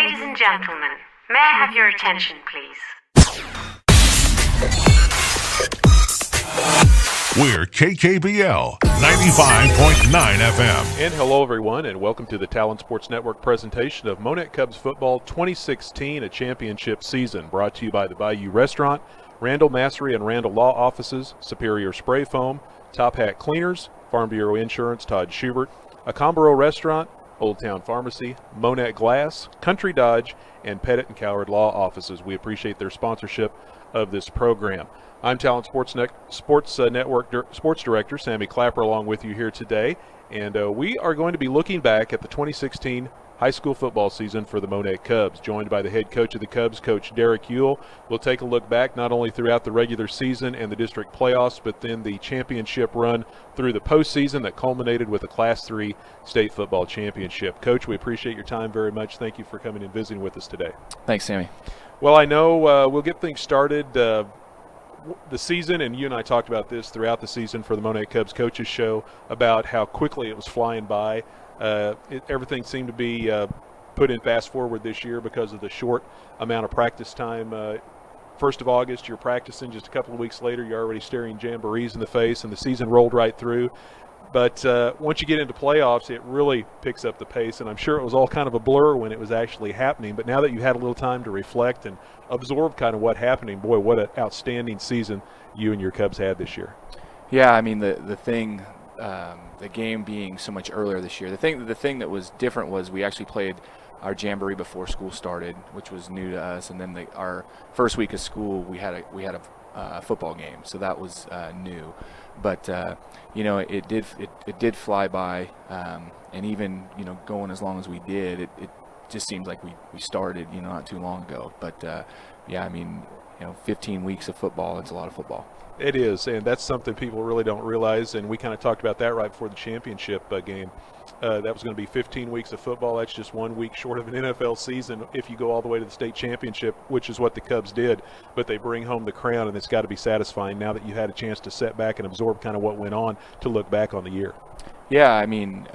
Ladies and gentlemen, may I have your attention, please? We're KKBL 95.9 FM. And hello, everyone, and welcome to the Talon Sports Network presentation of Monett Cubs Football 2016, a championship season, brought to you by the Bayou Restaurant, Randall Massery and Randall Law Offices, Superior Spray Foam, Top Hat Cleaners, Farm Bureau Insurance, Todd Schubert, Acomboro Restaurant, Old Town Pharmacy, Monett Glass, Country Dodge, and Pettit and Coward Law Offices. We appreciate their sponsorship of this program. I'm Talent Sports Network Sports Director Sammy Clapper, along with you here today, and we are going to be looking back at the 2016 high school football season for the Monett Cubs, joined by the head coach of the Cubs, Coach Coach Uhl. We'll take a look back not only throughout the regular season and the district playoffs, but then the championship run through the postseason that culminated with the Class 3 state football championship. Coach, we appreciate your time very much. Thank you for coming and visiting with us today. Thanks, Sammy. Well, I know we'll get things started. The season, and you and I talked about this throughout the season for the Monett Cubs Coaches Show, about how quickly it was flying by. Everything seemed to be put in fast forward this year because of the short amount of practice time. 1st of August, you're practicing. Just a couple of weeks later, you're already staring jamborees in the face, and the season rolled right through. But once you get into playoffs, it really picks up the pace, and I'm sure it was all kind of a blur when it was actually happening. But now that you had a little time to reflect and absorb kind of what happening, boy, what an outstanding season you and your Cubs had this year. Yeah, I mean, the thing, the game being so much earlier this year, the thing that was different was we actually played our jamboree before school started, which was new to us, and then our first week of school we had a football game, so that was new. But it did fly by, and even going as long as we did, it just seems like we started not too long ago. But 15 weeks of football, it's a lot of football. It is, and that's something people really don't realize, and we kind of talked about that right before the championship game. That was going to be 15 weeks of football. That's just 1 week short of an NFL season if you go all the way to the state championship, which is what the Cubs did. But they bring home the crown, and it's got to be satisfying now that you had a chance to sit back and absorb kind of what went on to look back on the year. Yeah, I mean,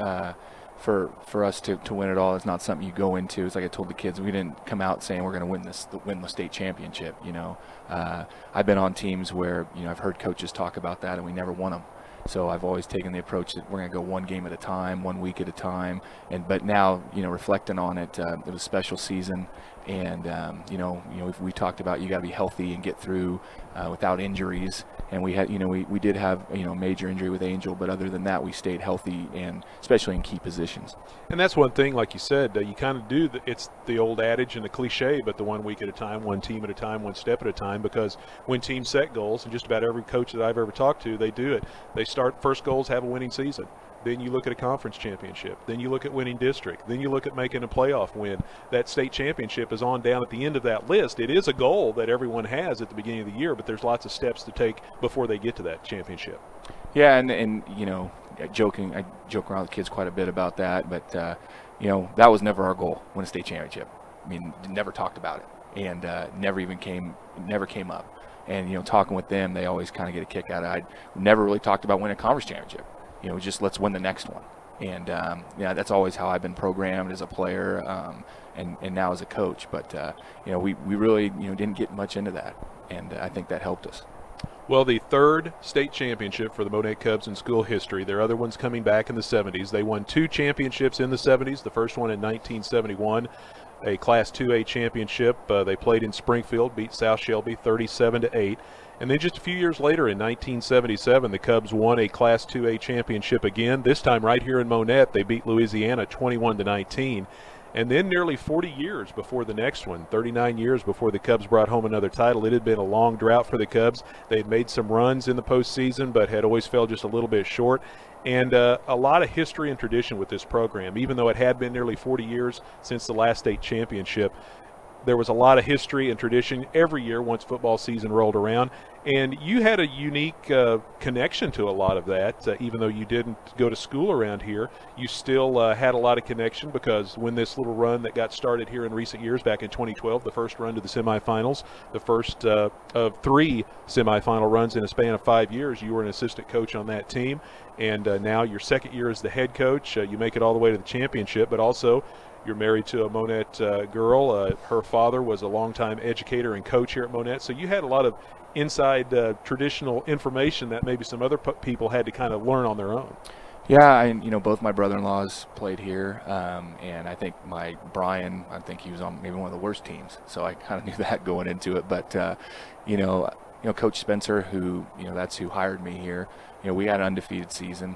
for us to win it all, it's not something you go into. It's like I told the kids, we didn't come out saying we're going to win the state championship. I've been on teams where I've heard coaches talk about that, and we never won them. So I've always taken the approach that we're going to go one game at a time, 1 week at a time. But now, reflecting on it, it was a special season, and we talked about you got to be healthy and get through without injuries. And we had, we did have a major injury with Angel, but other than that, we stayed healthy, and especially in key positions. And that's one thing, like you said, you kind of do. It's the old adage and the cliche, but the 1 week at a time, one team at a time, one step at a time. Because when teams set goals, and just about every coach that I've ever talked to, they do it. They start first goals, have a winning season. Then you look at a conference championship. Then you look at winning district. Then you look at making a playoff win. That state championship is on down at the end of that list. It is a goal that everyone has at the beginning of the year, but there's lots of steps to take before they get to that championship. Yeah, and I joke around with kids quite a bit about that, but that was never our goal, win a state championship. I mean, never talked about it, and never came up. And talking with them, they always kind of get a kick out of it. I never really talked about winning a conference championship. Just let's win the next one. And that's always how I've been programmed as a player, and now as a coach. But we really didn't get much into that, and I think that helped us. Well, the third state championship for the Monett Cubs in school history. There are other ones coming back in the 70s. They won 2 championships in the 70s. The first one in 1971, a Class 2A championship. They played in Springfield, beat South Shelby 37-8. And then just a few years later, in 1977, the Cubs won a Class 2A championship again. This time right here in Monett, they beat Louisiana 21-19. And then nearly 40 years before the next one, 39 years before the Cubs brought home another title. It had been a long drought for the Cubs. They had made some runs in the postseason, but had always fell just a little bit short. And a lot of history and tradition with this program. Even though it had been nearly 40 years since the last state championship, there was a lot of history and tradition every year once football season rolled around. And you had a unique connection to a lot of that. Even though you didn't go to school around here, you still had a lot of connection, because when this little run that got started here in recent years, back in 2012, the first run to the semifinals, the first of 3 semifinal runs in a span of 5 years, you were an assistant coach on that team. And now your second year as the head coach, you make it all the way to the championship, but also You're married to a Monett girl. Her father was a longtime educator and coach here at Monett, so you had a lot of inside traditional information that maybe some other people had to kind of learn on their own. Yeah, both my brother-in-laws played here, and I think Brian, I think he was on maybe one of the worst teams, so I kind of knew that going into it. But Coach Spencer, who that's who hired me here. We had an undefeated season.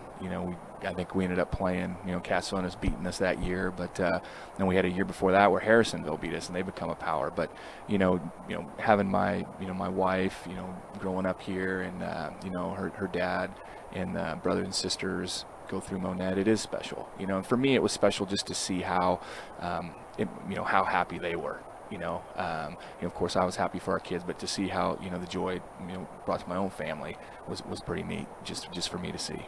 I think we ended up playing. Castellana's beating us that year, but then we had a year before that where Harrisonville beat us, and they become a power. But having my my wife, growing up here, and her dad and brothers and sisters go through Monett, it is special. And for me, it was special just to see how how happy they were. Of course, I was happy for our kids, but to see how the joy brought to my own family was pretty neat, just for me to see.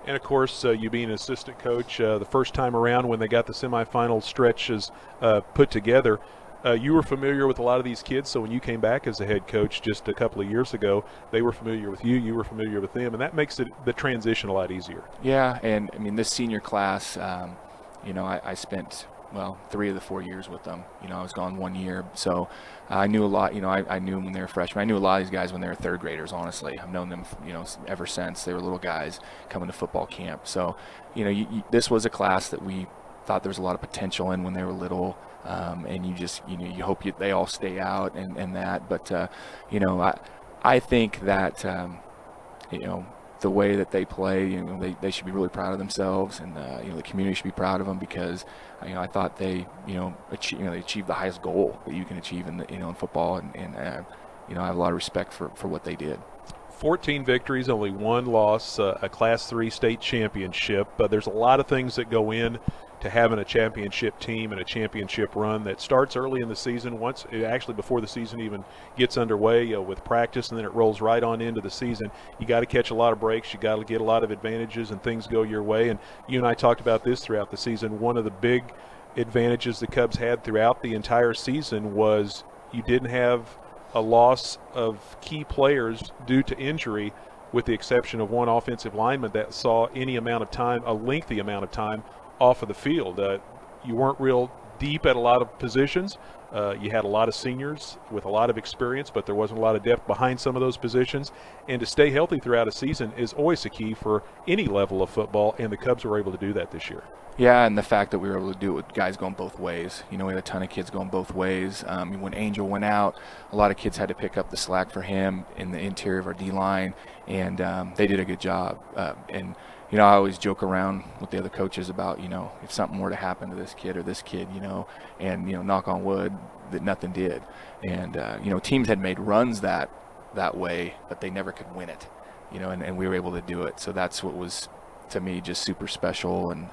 And of course, you being an assistant coach, the first time around when they got the semifinal stretches put together, you were familiar with a lot of these kids. So when you came back as a head coach just a couple of years ago, they were familiar with you. You were familiar with them, and that makes the transition a lot easier. Yeah, and this senior class, I spent 3 of the 4 years with them. I was gone 1 year, so I knew a lot. I knew them when they were freshmen. I knew a lot of these guys when they were third graders. Honestly, I've known them, ever since they were little guys coming to football camp. So, this was a class that we thought there was a lot of potential in when they were little, and you hope they all stay out and that. But I think that the way that they play, they should be really proud of themselves, and the community should be proud of them, because I thought they they achieved the highest goal that you can achieve in football, and I have a lot of respect for what they did. 14 victories, only 1 loss, a Class 3 state championship. There's a lot of things that go in to having a championship team and a championship run that starts early in the season, before the season even gets underway, with practice, and then it rolls right on into the season. You got to catch a lot of breaks. You got to get a lot of advantages, and things go your way. And you and I talked about this throughout the season. One of the big advantages the Cubs had throughout the entire season was you didn't have a loss of key players due to injury, with the exception of one offensive lineman that saw a lengthy amount of time off of the field. You weren't real deep at a lot of positions. You had a lot of seniors with a lot of experience, but there wasn't a lot of depth behind some of those positions. And to stay healthy throughout a season is always a key for any level of football, and the Cubs were able to do that this year. Yeah, and the fact that we were able to do it with guys going both ways. We had a ton of kids going both ways. When Angel went out, a lot of kids had to pick up the slack for him in the interior of our D-line, and they did a good job. And I always joke around with the other coaches about, if something were to happen to this kid or this kid, and, knock on wood, that nothing did. And, teams had made runs that way, but they never could win it, and we were able to do it. So that's what was, to me, just super special. And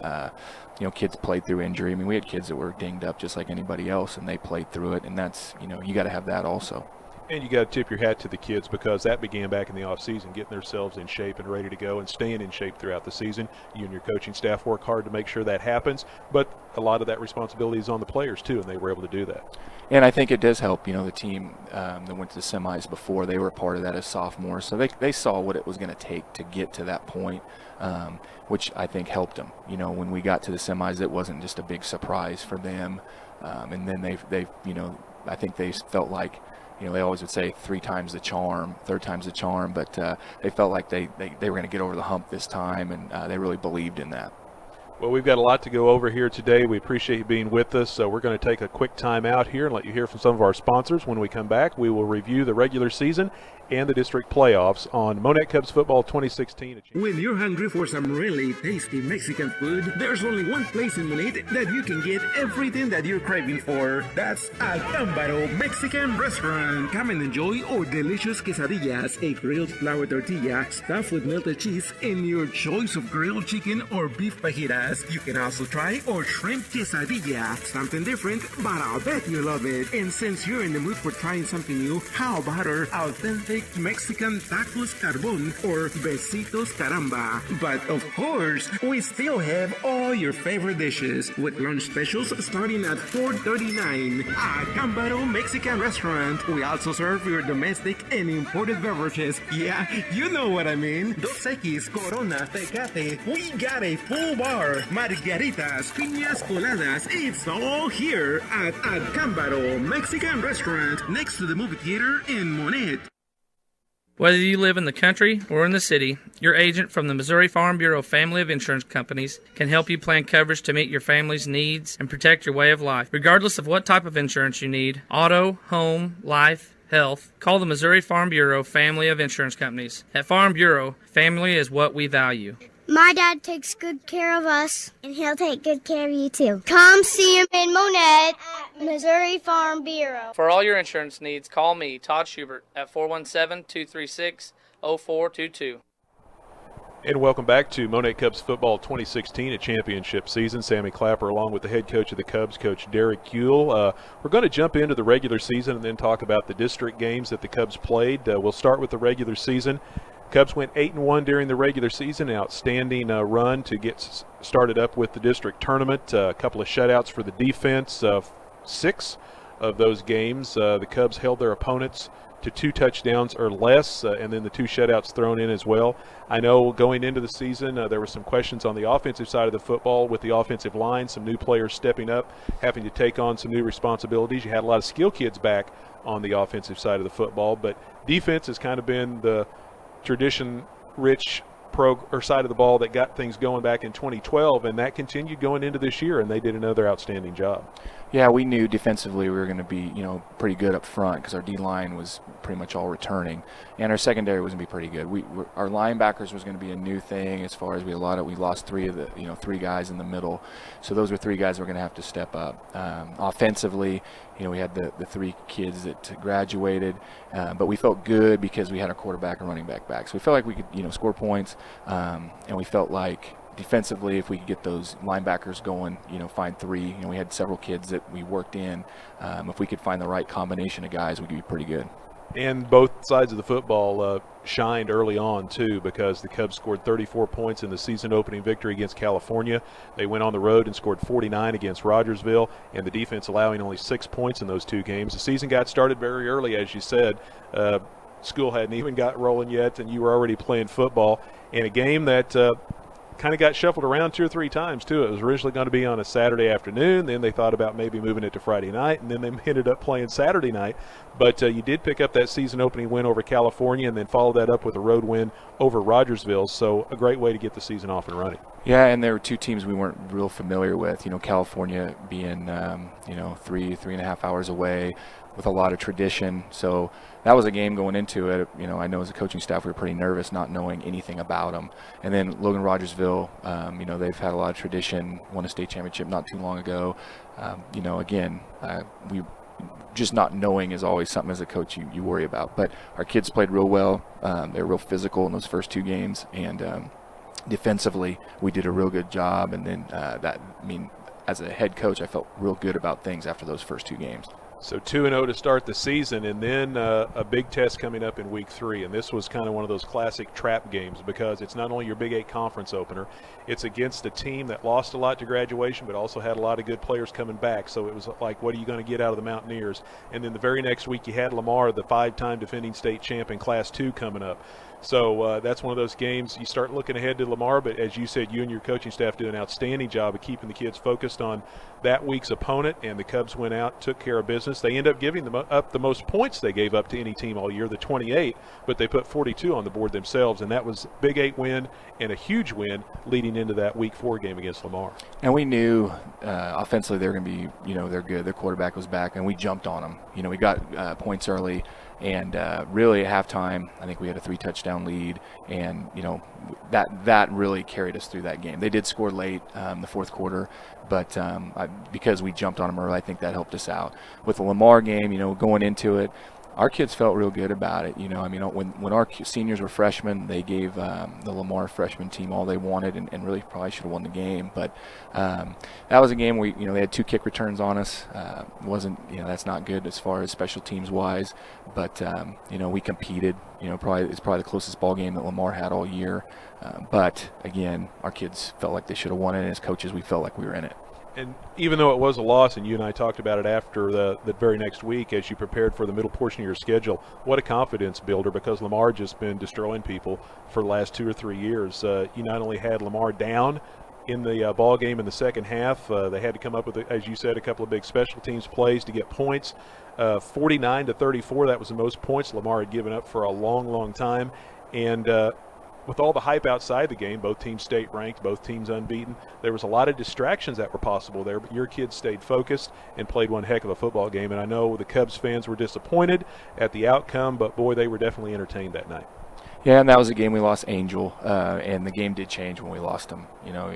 kids played through injury. We had kids that were dinged up just like anybody else, and they played through it, and that's you got to have that also. And you got to tip your hat to the kids, because that began back in the off season, getting themselves in shape and ready to go, and staying in shape throughout the season. You and your coaching staff work hard to make sure that happens, but a lot of that responsibility is on the players too, and they were able to do that. And I think it does help. The team that went to the semis before, they were part of that as sophomores, so they saw what it was going to take to get to that point, which I think helped them. When we got to the semis, it wasn't just a big surprise for them, and then they I think they felt like, they always would say 3 times the charm, 3rd time's the charm, but they felt like they were going to get over the hump this time, and they really believed in that. Well, we've got a lot to go over here today. We appreciate you being with us. So we're going to take a quick time out here and let you hear from some of our sponsors. When we come back, we will review the regular season and the district playoffs on Monett Cubs Football 2016. When you're hungry for some really tasty Mexican food, there's only one place in Monett that you can get everything that you're craving for. That's Acámbaro Mexican Restaurant. Come and enjoy our delicious quesadillas, a grilled flour tortilla stuffed with melted cheese, and your choice of grilled chicken or beef fajitas. You can also try our shrimp quesadilla. Something different, but I'll bet you love it. And since you're in the mood for trying something new, how about our authentic Mexican tacos carbón or besitos caramba? But of course, we still have all your favorite dishes with lunch specials starting at $4.39. Acámbaro Mexican Restaurant. We also serve your domestic and imported beverages. Yeah, you know what I mean. Dos Equis, Corona, Tecate. We got a full bar. bar, margaritas, piñas coladas, it's all here at Acámbaro Mexican Restaurant next to the movie theater in Monett. Whether you live in the country or in the city, your agent from the Missouri Farm Bureau family of insurance companies can help you plan coverage to meet your family's needs and protect your way of life. Regardless of what type of insurance you need, auto, home, life, health, call the Missouri Farm Bureau family of insurance companies. At Farm Bureau, family is what we value. My dad takes good care of us, and he'll take good care of you too. Come see him in Monett, Missouri Farm Bureau. For all your insurance needs, call me, Todd Schubert, at 417-236-0422. And welcome back to Monett Cubs football 2016, a championship season. Sammy Clapper along with the head coach of the Cubs, Coach Coach Uhl. We're going to jump into the regular season and then talk about the district games that the Cubs played. We'll start with the regular season. Cubs went 8-1 during the regular season, an outstanding run to get started up with the district tournament. A couple of shutouts for the defense. 6 of those games, the Cubs held their opponents to 2 touchdowns or less, and then the 2 shutouts thrown in as well. I know going into the season, there were some questions on the offensive side of the football with the offensive line, some new players stepping up, having to take on some new responsibilities. You had a lot of skill kids back on the offensive side of the football, but defense has kind of been the tradition-rich side of the ball that got things going back in 2012, and that continued going into this year, and they did another outstanding job. Yeah, we knew defensively we were going to be, pretty good up front because our D-line was pretty much all returning, and our secondary was going to be pretty good. Our linebackers was going to be a new thing as far as we lost 3 of the 3 guys in the middle, so those were 3 guys we're going to have to step up. Offensively, we had the 3 kids that graduated, but we felt good because we had our quarterback and running back back. So we felt like we could, score points, and we felt like defensively, if we could get those linebackers going, find 3. We had several kids that we worked in. If we could find the right combination of guys, we could be pretty good. And both sides of the football shined early on, too, because the Cubs scored 34 points in the season-opening victory against California. They went on the road and scored 49 against Rogersville, and the defense allowing only 6 points in those 2 games. The season got started very early, as you said. School hadn't even got rolling yet, and you were already playing football. In a game that kind of got shuffled around 2 or 3 times, too. It was originally going to be on a Saturday afternoon. Then they thought about maybe moving it to Friday night, and then they ended up playing Saturday night. But you did pick up that season-opening win over California and then follow that up with a road win over Rogersville. So a great way to get the season off and running. Yeah, and there were 2 teams we weren't real familiar with. California being, 3.5 hours away with a lot of tradition. So that was a game going into it. I know as a coaching staff we were pretty nervous not knowing anything about them. And then Logan Rogersville, they've had a lot of tradition, won a state championship not too long ago. We just not knowing is always something as a coach you worry about. But our kids played real well. They were real physical in those first 2 games. And defensively, we did a real good job. And then as a head coach, I felt real good about things after those first 2 games. So 2-0 to start the season, and then a big test coming up in week 3. And this was kind of one of those classic trap games because it's not only your Big 8 conference opener, it's against a team that lost a lot to graduation but also had a lot of good players coming back. So it was like, what are you going to get out of the Mountaineers? And then the very next week you had Lamar, the 5-time defending state champ in Class 2, coming up. So that's one of those games you start looking ahead to Lamar, but as you said, you and your coaching staff do an outstanding job of keeping the kids focused on that week's opponent, and the Cubs went out, took care of business. They end up giving them up the most points they gave up to any team all year, the 28, but they put 42 on the board themselves, and that was Big 8 win and a huge win leading into that week 4 game against Lamar. And we knew offensively they were going to be, they're good. Their quarterback was back, and we jumped on them. We got points early. And really at halftime, I think we had a 3-touchdown lead, and that really carried us through that game. They did score late the fourth quarter, but because we jumped on them early, I think that helped us out. With the Lamar game, going into it, our kids felt real good about it. When our seniors were freshmen, they gave the Lamar freshman team all they wanted, and really probably should have won the game. But that was a game where they had 2 kick returns on us. That's not good as far as special teams wise. But we competed. It's probably the closest ball game that Lamar had all year. But again, our kids felt like they should have won it, and as coaches, we felt like we were in it. And even though it was a loss, and you and I talked about it after the very next week as you prepared for the middle portion of your schedule, what a confidence builder, because Lamar just been destroying people for the last 2 or 3 years. You not only had Lamar down in the ball game in the second half. They had to come up with, as you said, a couple of big special teams plays to get points. 49-34, that was the most points Lamar had given up for a long, long time. And with all the hype outside the game, both teams state ranked, both teams unbeaten, there was a lot of distractions that were possible there, but your kids stayed focused and played one heck of a football game. And I know the Cubs fans were disappointed at the outcome, but boy, they were definitely entertained that night. Yeah, and that was a game we lost Angel, and the game did change when we lost him. You know,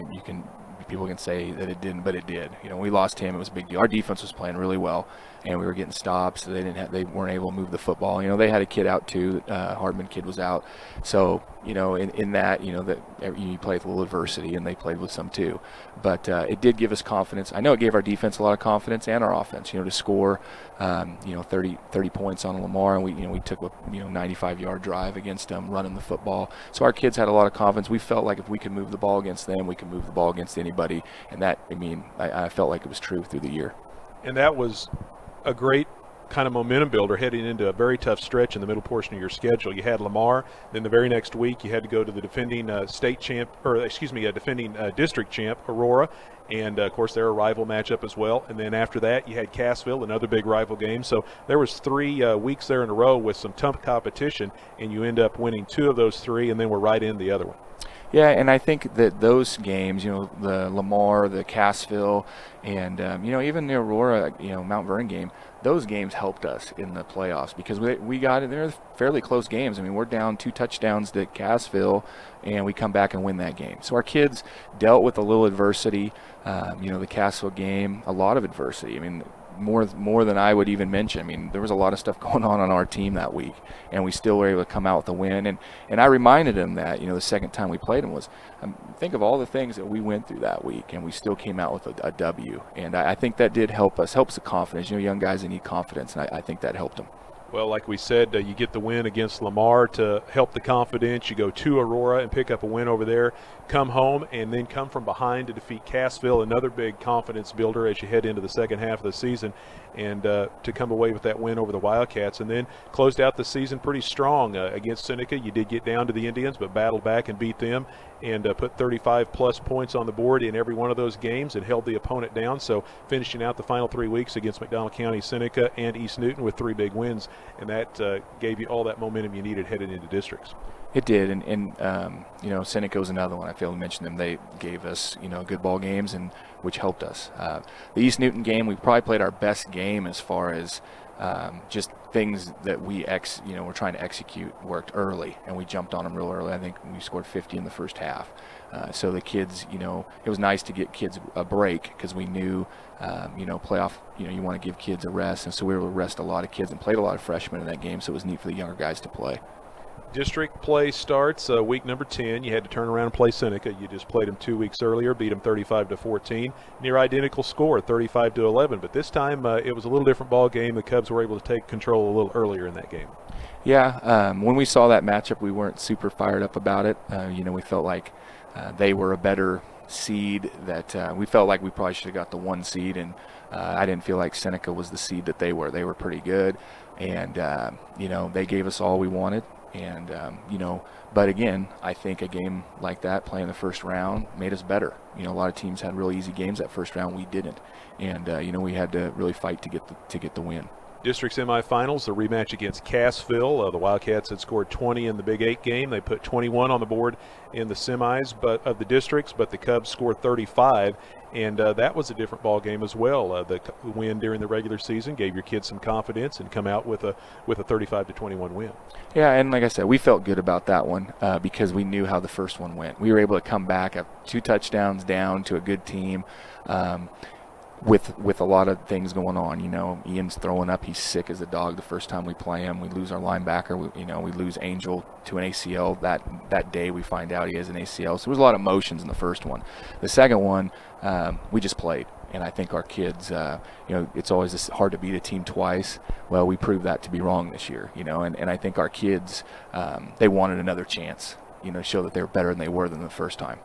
people can say that it didn't, but it did. You know, we lost him, it was a big deal. Our defense was playing really well, and we were getting stops. So they weren't able to move the football. You know, they had a kid out too. Hardman kid was out. So, you know, in that, you know, that you play with a little adversity, and they played with some too. But it did give us confidence. I know it gave our defense a lot of confidence and our offense. You know, to score, 30 points on Lamar, and we took a 95-yard drive against them running the football. So our kids had a lot of confidence. We felt like if we could move the ball against them, we could move the ball against anybody. And that, I felt like it was true through the year. And that was a great kind of momentum builder heading into a very tough stretch in the middle portion of your schedule. You had Lamar, then the very next week you had to go to the defending defending district champ Aurora, and of course they're a rival matchup as well. And then after that you had Cassville, another big rival game. So there was 3 weeks there in a row with some tough competition, and you end up winning 2 of those 3, and then we're right in the other one. Yeah, and I think that those games, the Lamar, the Cassville, and even the Aurora, Mount Vernon game, those games helped us in the playoffs because we got it. They're fairly close games. We're down 2 touchdowns to Cassville, and we come back and win that game. So our kids dealt with a little adversity. The Cassville game, a lot of adversity. More than I would even mention. There was a lot of stuff going on our team that week, and we still were able to come out with a win. And I reminded him that, the second time we played him was, think of all the things that we went through that week, and we still came out with a W. And I think that did helps the confidence. Young guys, they need confidence, and I think that helped them. Well, like we said, you get the win against Lamar to help the confidence. You go to Aurora and pick up a win over there, come home, and then come from behind to defeat Cassville, another big confidence builder as you head into the second half of the season, and to come away with that win over the Wildcats. And then closed out the season pretty strong against Seneca. You did get down to the Indians, but battled back and beat them, and put 35-plus points on the board in every one of those games and held the opponent down. So finishing out the final 3 weeks against McDonald County, Seneca, and East Newton with 3 big wins, and that gave you all that momentum you needed headed into districts. It did, and Seneca was another one. I failed to mention them. They gave us, good ball games, and which helped us. The East Newton game, we probably played our best game as far as just things that we're trying to execute worked early, and we jumped on them real early. I think we scored 50 in the first half. So the kids, it was nice to get kids a break because we knew, playoff, you want to give kids a rest, and so we were able to rest a lot of kids and played a lot of freshmen in that game, so it was neat for the younger guys to play. District play starts week number 10. You had to turn around and play Seneca. You just played them 2 weeks earlier, beat them 35-14. Near identical score, 35-11. But this time it was a little different ball game. The Cubs were able to take control a little earlier in that game. Yeah, when we saw that matchup, we weren't super fired up about it. We felt like they were a better seed. That we felt like we probably should have got the 1 seed, and I didn't feel like Seneca was the seed that they were. They were pretty good, and they gave us all we wanted. And, but again, I think a game like that, playing the first round, made us better. A lot of teams had really easy games that first round. We didn't. And, we had to really fight to get the win. District semifinals, the rematch against Cassville. The Wildcats had scored 20 in the Big 8 game. They put 21 on the board in the semis of the districts, but the Cubs scored 35, and that was a different ball game as well. The win during the regular season gave your kids some confidence and come out with a 35-21 win. Yeah, and like I said, we felt good about that one because we knew how the first one went. We were able to come back up 2 touchdowns down to a good team. With a lot of things going on, Ian's throwing up. He's sick as a dog the first time we play him. We lose our linebacker. We lose Angel to an ACL. That day we find out he has an ACL. So there was a lot of emotions in the first one. The second one, we just played. And I think our kids, it's always hard to beat a team twice. Well, we proved that to be wrong this year, and I think our kids, they wanted another chance, to show that they were better than they were than the first time.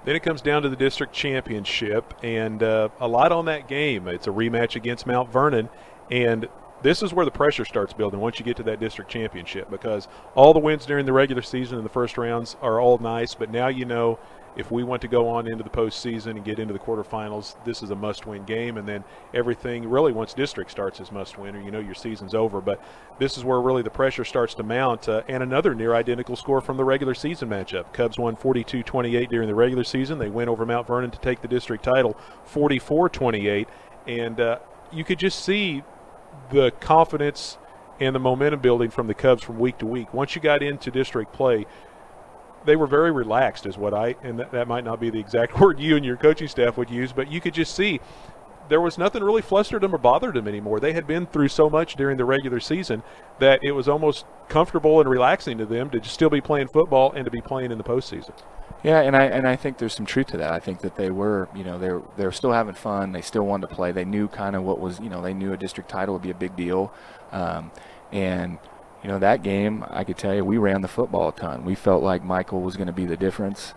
Then it comes down to the district championship, and a lot on that game. It's a rematch against Mount Vernon, and this is where the pressure starts building once you get to that district championship, because all the wins during the regular season in the first rounds are all nice, but now if we want to go on into the postseason and get into the quarterfinals, this is a must-win game. And then everything really, once district starts, is must-win, or your season's over. But this is where really the pressure starts to mount. And another near-identical score from the regular season matchup. Cubs won 42-28 during the regular season. They win over Mount Vernon to take the district title 44-28. And you could just see the confidence and the momentum building from the Cubs from week to week. Once you got into district play, they were very relaxed and that might not be the exact word you and your coaching staff would use, but you could just see there was nothing really flustered them or bothered them anymore. They had been through so much during the regular season that it was almost comfortable and relaxing to them to just still be playing football and to be playing in the postseason. Yeah, and I think there's some truth to that. I think that they were, they're still having fun. They still wanted to play. They knew kind of what was, they knew a district title would be a big deal. And that game, I could tell you, we ran the football a ton. We felt like Michael was going to be the difference.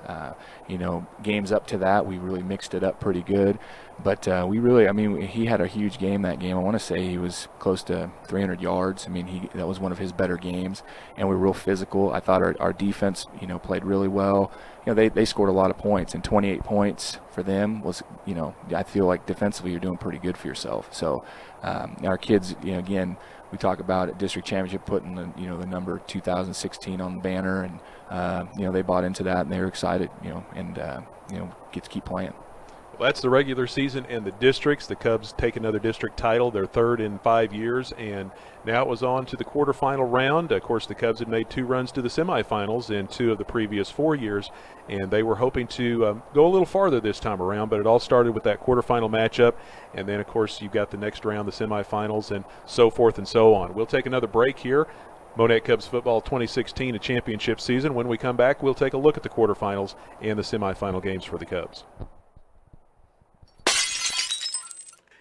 Games up to that, we really mixed it up pretty good. But he had a huge game that game. I want to say he was close to 300 yards. That was one of his better games. And we were real physical. I thought our defense, played really well. They scored a lot of points, and 28 points for them was, I feel like defensively you're doing pretty good for yourself. So our kids, again, we talk about at district championship putting the number 2016 on the banner, and they bought into that and they were excited, get to keep playing. Well, that's the regular season and the districts. The Cubs take another district title, their third in 5 years, and now it was on to the quarterfinal round. Of course, the Cubs had made 2 runs to the semifinals in 2 of the previous 4 years, and they were hoping to go a little farther this time around, but it all started with that quarterfinal matchup, and then, of course, you've got the next round, the semifinals, and so forth and so on. We'll take another break here. Monett Cubs football 2016, a championship season. When we come back, we'll take a look at the quarterfinals and the semifinal games for the Cubs.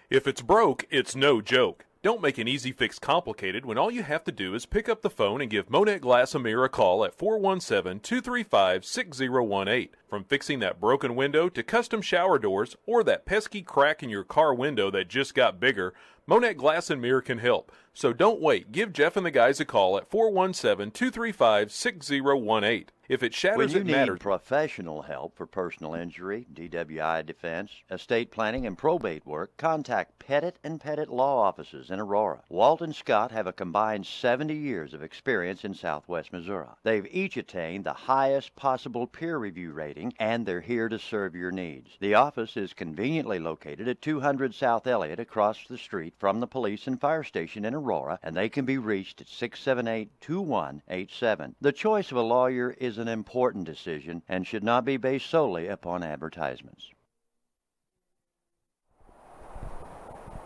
If it's broke, it's no joke. Don't make an easy fix complicated when all you have to do is pick up the phone and give Monett Glass Amir a call at 417-235-6018. From fixing that broken window to custom shower doors or that pesky crack in your car window that just got bigger, Monett Glass and Mirror can help. So don't wait. Give Jeff and the guys a call at 417-235-6018. If it shatters, it matters. When you need professional help for personal injury, DWI defense, estate planning, and probate work, contact Pettit & Pettit Law Offices in Aurora. Walt and Scott have a combined 70 years of experience in southwest Missouri. They've each attained the highest possible peer review rating, and they're here to serve your needs. The office is conveniently located at 200 South Elliott across the street from the police and fire station in Aurora, and they can be reached at 678-2187. The choice of a lawyer is an important decision and should not be based solely upon advertisements.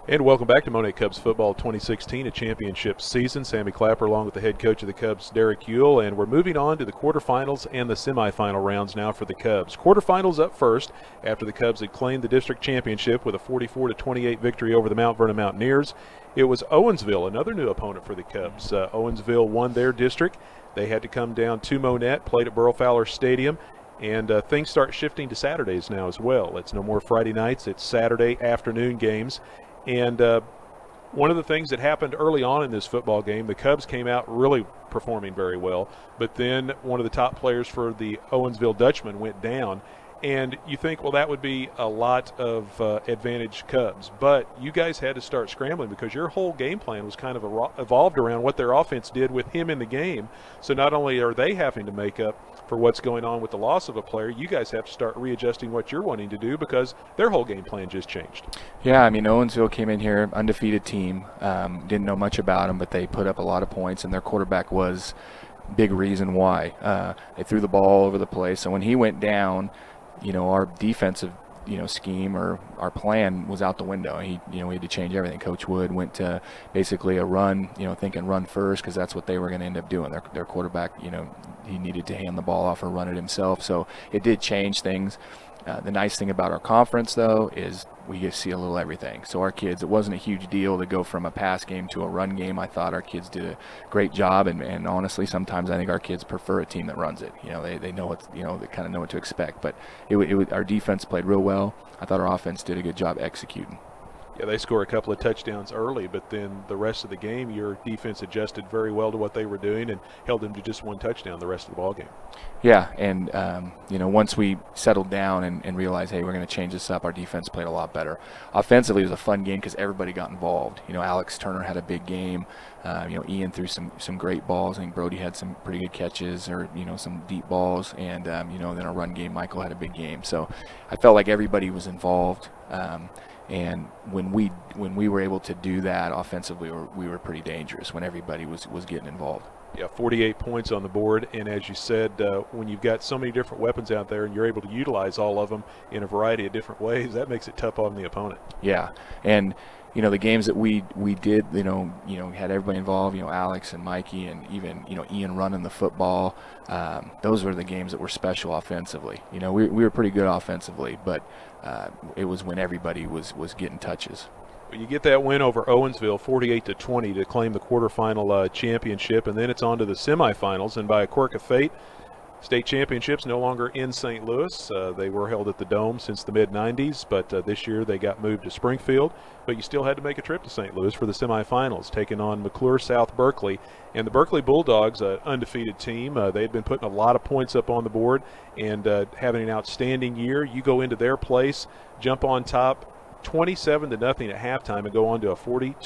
And welcome back to Monett Cubs football 2016, a championship season. Sammy Clapper along with the head coach of the Cubs, Derek Uhl, and we're moving on to the quarterfinals and the semifinal rounds now for the Cubs. Quarterfinals up first after the Cubs had claimed the district championship with a 44-28 victory over the Mount Vernon Mountaineers. It was Owensville, another new opponent for the Cubs. Owensville won their district. They had to come down to Monett, played at Burl Fowler Stadium, and things start shifting to Saturdays now as well. It's no more Friday nights. It's Saturday afternoon games. And one of the things that happened early on in this football game, the Cubs came out really performing very well, but then one of the top players for the Owensville Dutchman went down. And you think, well, that would be a lot of advantage Cubs. But you guys had to start scrambling because your whole game plan was kind of evolved around what their offense did with him in the game. So not only are they having to make up for what's going on with the loss of a player, you guys have to start readjusting what you're wanting to do because their whole game plan just changed. Yeah, Owensville came in here, undefeated team. Didn't know much about them, but they put up a lot of points, and their quarterback was a big reason why. They threw the ball all over the place. So when he went down, our defensive, scheme or our plan was out the window. We had to change everything. Coach Wood went to basically a run, thinking run first because that's what they were going to end up doing. Their quarterback, he needed to hand the ball off or run it himself. So it did change things. The nice thing about our conference, though, is we get to see a little everything. So our kids, it wasn't a huge deal to go from a pass game to a run game. I thought our kids did a great job, and honestly, sometimes I think our kids prefer a team that runs it. They know what, they kind of know what to expect. But our defense played real well. I thought our offense did a good job executing. Yeah, they score a couple of touchdowns early, but then the rest of the game, your defense adjusted very well to what they were doing and held them to just one touchdown the rest of the ballgame. Yeah, and once we settled down and realized, hey, we're going to change this up, our defense played a lot better. Offensively, it was a fun game because everybody got involved. Alex Turner had a big game. Ian threw some great balls. I think Brody had some pretty good catches, or some deep balls, and then our run game, Michael had a big game. So I felt like everybody was involved. And when we were able to do that offensively, we were pretty dangerous when everybody was getting involved. Yeah, 48 points on the board, and as you said, when you've got so many different weapons out there and you're able to utilize all of them in a variety of different ways, that makes it tough on the opponent. Yeah, and the games that we did, had everybody involved, Alex and Mikey and even, Ian running the football. Those were the games that were special offensively. We were pretty good offensively, but it was when everybody was getting touches. But you get that win over Owensville, 48-20, to claim the quarterfinal championship, and then it's on to the semifinals. And by a quirk of fate, state championships no longer in St. Louis. They were held at the Dome since the mid-'90s, but this year they got moved to Springfield. But you still had to make a trip to St. Louis for the semifinals, taking on McClure South Berkeley. And the Berkeley Bulldogs, an undefeated team, they had been putting a lot of points up on the board and having an outstanding year. You go into their place, jump on top, 27-0 at halftime, and go on to a 42-0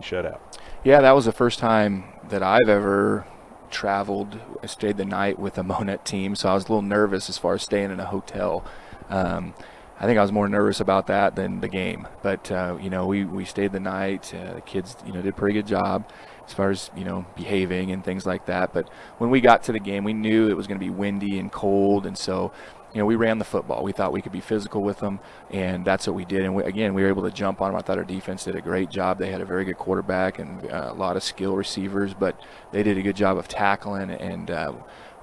shutout. Yeah, that was the first time that I've ever traveled, stayed the night with a Monett team, so I was a little nervous as far as staying in a hotel. I think I was more nervous about that than the game. But, we stayed the night. The kids, did a pretty good job as far as, behaving and things like that. But when we got to the game, we knew it was going to be windy and cold, and so we ran the football. We thought we could be physical with them, and that's what we did. And we were able to jump on them. I thought our defense did a great job. They had a very good quarterback and a lot of skill receivers, but they did a good job of tackling. And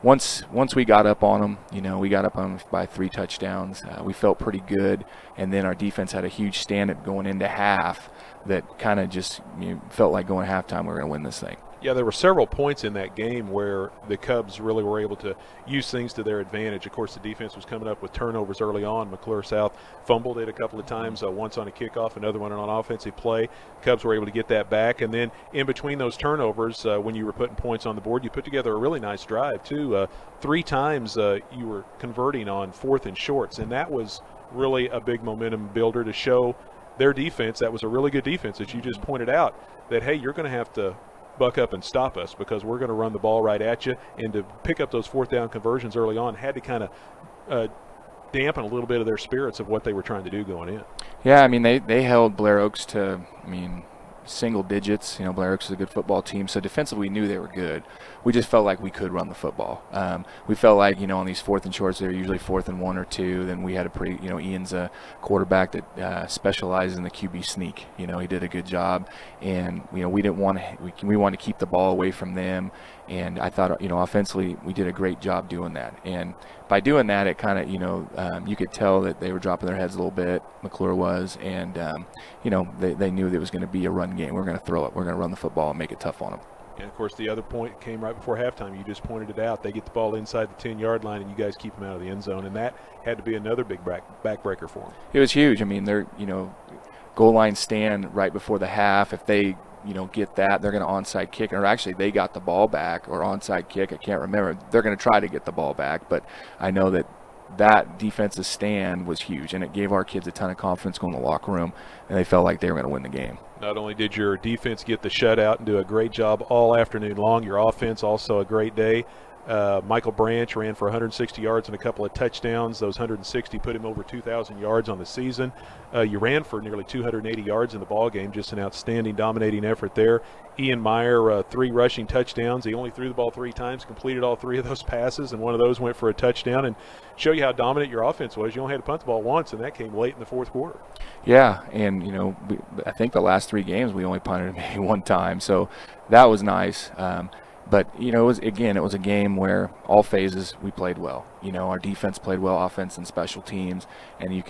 once we got up on them, we got up on them by 3 touchdowns. We felt pretty good, and then our defense had a huge stand-up going into half that kind of just felt like going halftime, we're going to win this thing. Yeah, there were several points in that game where the Cubs really were able to use things to their advantage. Of course, the defense was coming up with turnovers early on. McClure South fumbled it a couple of times, once on a kickoff, another one on an offensive play. Cubs were able to get that back. And then in between those turnovers, when you were putting points on the board, you put together a really nice drive, too. 3 times you were converting on 4th and shorts, and that was really a big momentum builder to show their defense. That was a really good defense, as you just pointed out, that, hey, you're going to have to buck up and stop us because we're going to run the ball right at you. And to pick up those 4th down conversions early on had to kind of dampen a little bit of their spirits of what they were trying to do going in. Yeah, they held Blair Oaks to, single digits. Blair Oaks is a good football team, so defensively we knew they were good. We just felt like we could run the football. We felt like, on these 4th and shorts, they were usually 4th and 1 or 2. Then we had a pretty, Ian's a quarterback that specializes in the QB sneak. He did a good job, and we wanted to keep the ball away from them. And I thought, offensively, we did a great job doing that. And by doing that, it kind of, you could tell that they were dropping their heads a little bit, McClure was, and, they knew there was going to be a run game. We're going to throw it. We're going to run the football and make it tough on them. And, of course, the other point came right before halftime. You just pointed it out. They get the ball inside the 10-yard line, and you guys keep them out of the end zone. And that had to be another big backbreaker for them. It was huge. They're, goal line stand right before the half. If they get that, they're going to onside kick. Or actually, they got the ball back, or onside kick. I can't remember. They're going to try to get the ball back. But I know that defensive stand was huge, and it gave our kids a ton of confidence going to the locker room, and they felt like they were going to win the game. Not only did your defense get the shutout and do a great job all afternoon long, your offense also a great day. Michael Branch ran for 160 yards and a couple of touchdowns. Those 160 put him over 2,000 yards on the season. You ran for nearly 280 yards in the ball game. Just an outstanding, dominating effort there. Ian Meyer, 3 rushing touchdowns. He only threw the ball 3 times, completed all 3 of those passes, and one of those went for a touchdown. And show you how dominant your offense was. You only had to punt the ball once, and that came late in the 4th quarter. Yeah, and, I think the last 3 games we only punted maybe 1 time. So that was nice. But, it was a game where all phases we played well. Our defense played well, offense and special teams, and we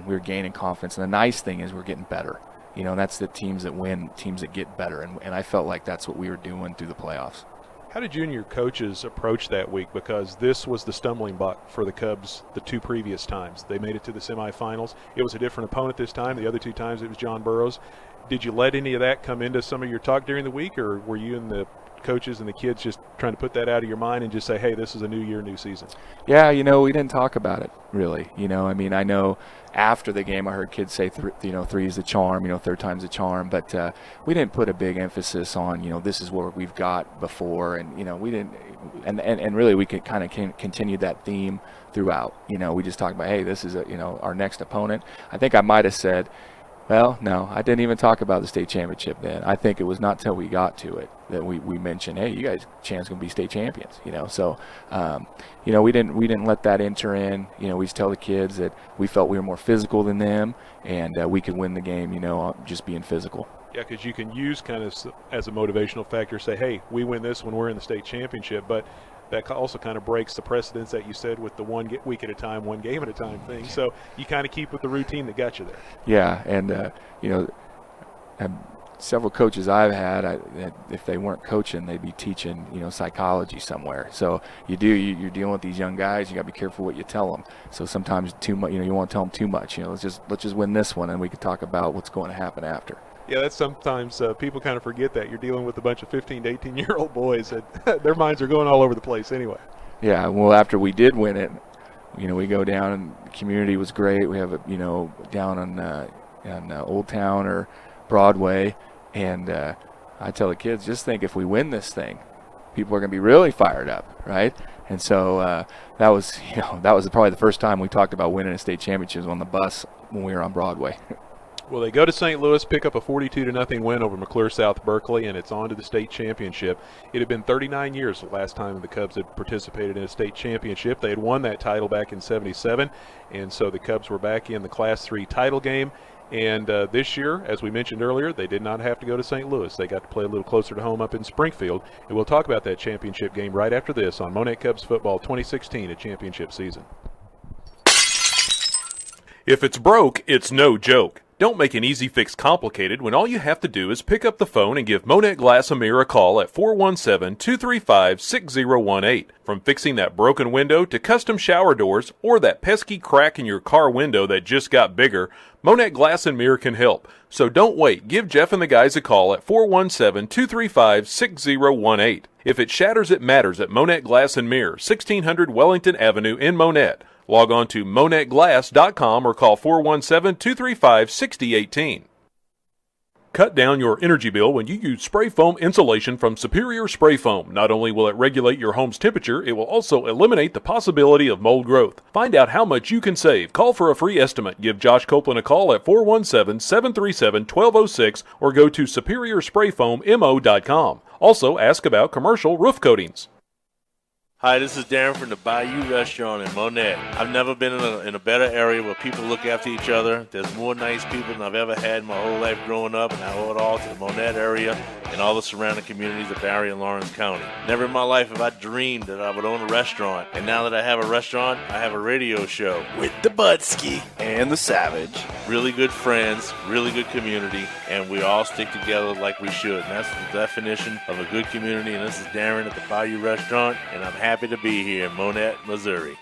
were gaining confidence. And the nice thing is we're getting better. That's the teams that win, teams that get better. And I felt like that's what we were doing through the playoffs. How did you and your coaches approach that week? Because this was the stumbling block for the Cubs the 2 previous times. They made it to the semifinals. It was a different opponent this time. The other 2 times it was John Burroughs. Did you let any of that come into some of your talk during the week, or were you and the coaches and the kids just trying to put that out of your mind and just say, hey, this is a new year, new season? Yeah, we didn't talk about it really. I mean, I know after the game I heard kids say, 3 is the charm, 3rd time's the charm, but we didn't put a big emphasis on, this is what we've got before, and we didn't, and really we could kind of continue that theme throughout. We just talked about, hey, this is our next opponent. I think I might have said, well, no, I didn't even talk about the state championship then. I think it was not till we got to it that we mentioned, hey, you guys' chance going to be state champions. So, we didn't let that enter in. We just tell the kids that we felt we were more physical than them, and we could win the game. Just being physical. Yeah, because you can use kind of as a motivational factor, say, hey, we win this when we're in the state championship, but that also kind of breaks the precedence that you said with the one week at a time, one game at a time thing. So you kind of keep with the routine that got you there. Yeah, and several coaches I've had, if they weren't coaching, they'd be teaching, psychology somewhere. So you're dealing with these young guys. You got to be careful what you tell them. So sometimes too much, you want to tell them too much. Let's just win this one, and we can talk about what's going to happen after. Yeah, that's sometimes people kind of forget that. You're dealing with a bunch of 15 to 18-year-old boys that their minds are going all over the place anyway. Yeah, well, after we did win it, we go down, and the community was great. We have it, down on Old Town or Broadway, and I tell the kids, just think if we win this thing, people are going to be really fired up, right? And so that was probably the first time we talked about winning a state championship on the bus when we were on Broadway. Well, they go to St. Louis, pick up a 42-0 win over McClure South Berkeley, and it's on to the state championship. It had been 39 years the last time the Cubs had participated in a state championship. They had won that title back in '77, and so the Cubs were back in the Class 3 title game. And this year, as we mentioned earlier, they did not have to go to St. Louis. They got to play a little closer to home up in Springfield. And we'll talk about that championship game right after this on Monett Cubs Football 2016, a championship season. If it's broke, it's no joke. Don't make an easy fix complicated when all you have to do is pick up the phone and give Monett Glass Amir a call at 417-235-6018. From fixing that broken window to custom shower doors or that pesky crack in your car window that just got bigger, Monett Glass and Mirror can help. So don't wait. Give Jeff and the guys a call at 417-235-6018. If it shatters, it matters at Monett Glass and Mirror, 1600 Wellington Avenue in Monett. Log on to monettglass.com or call 417-235-6018. Cut down your energy bill when you use spray foam insulation from Superior Spray Foam. Not only will it regulate your home's temperature, it will also eliminate the possibility of mold growth. Find out how much you can save. Call for a free estimate. Give Josh Copeland a call at 417-737-1206 or go to SuperiorSprayFoamMO.com. Also, ask about commercial roof coatings. Hi, this is Darren from the Bayou Restaurant in Monett. I've never been in a better area where people look after each other. There's more nice people than I've ever had my whole life growing up, and I owe it all to the Monett area and all the surrounding communities of Barry and Lawrence County. Never in my life have I dreamed that I would own a restaurant, and now that I have a restaurant, I have a radio show with the Budsky and the Savage. Really good friends, really good community, and we all stick together like we should. And that's the definition of a good community, and this is Darren at the Bayou Restaurant, and I'm happy to be here in Monett, Missouri.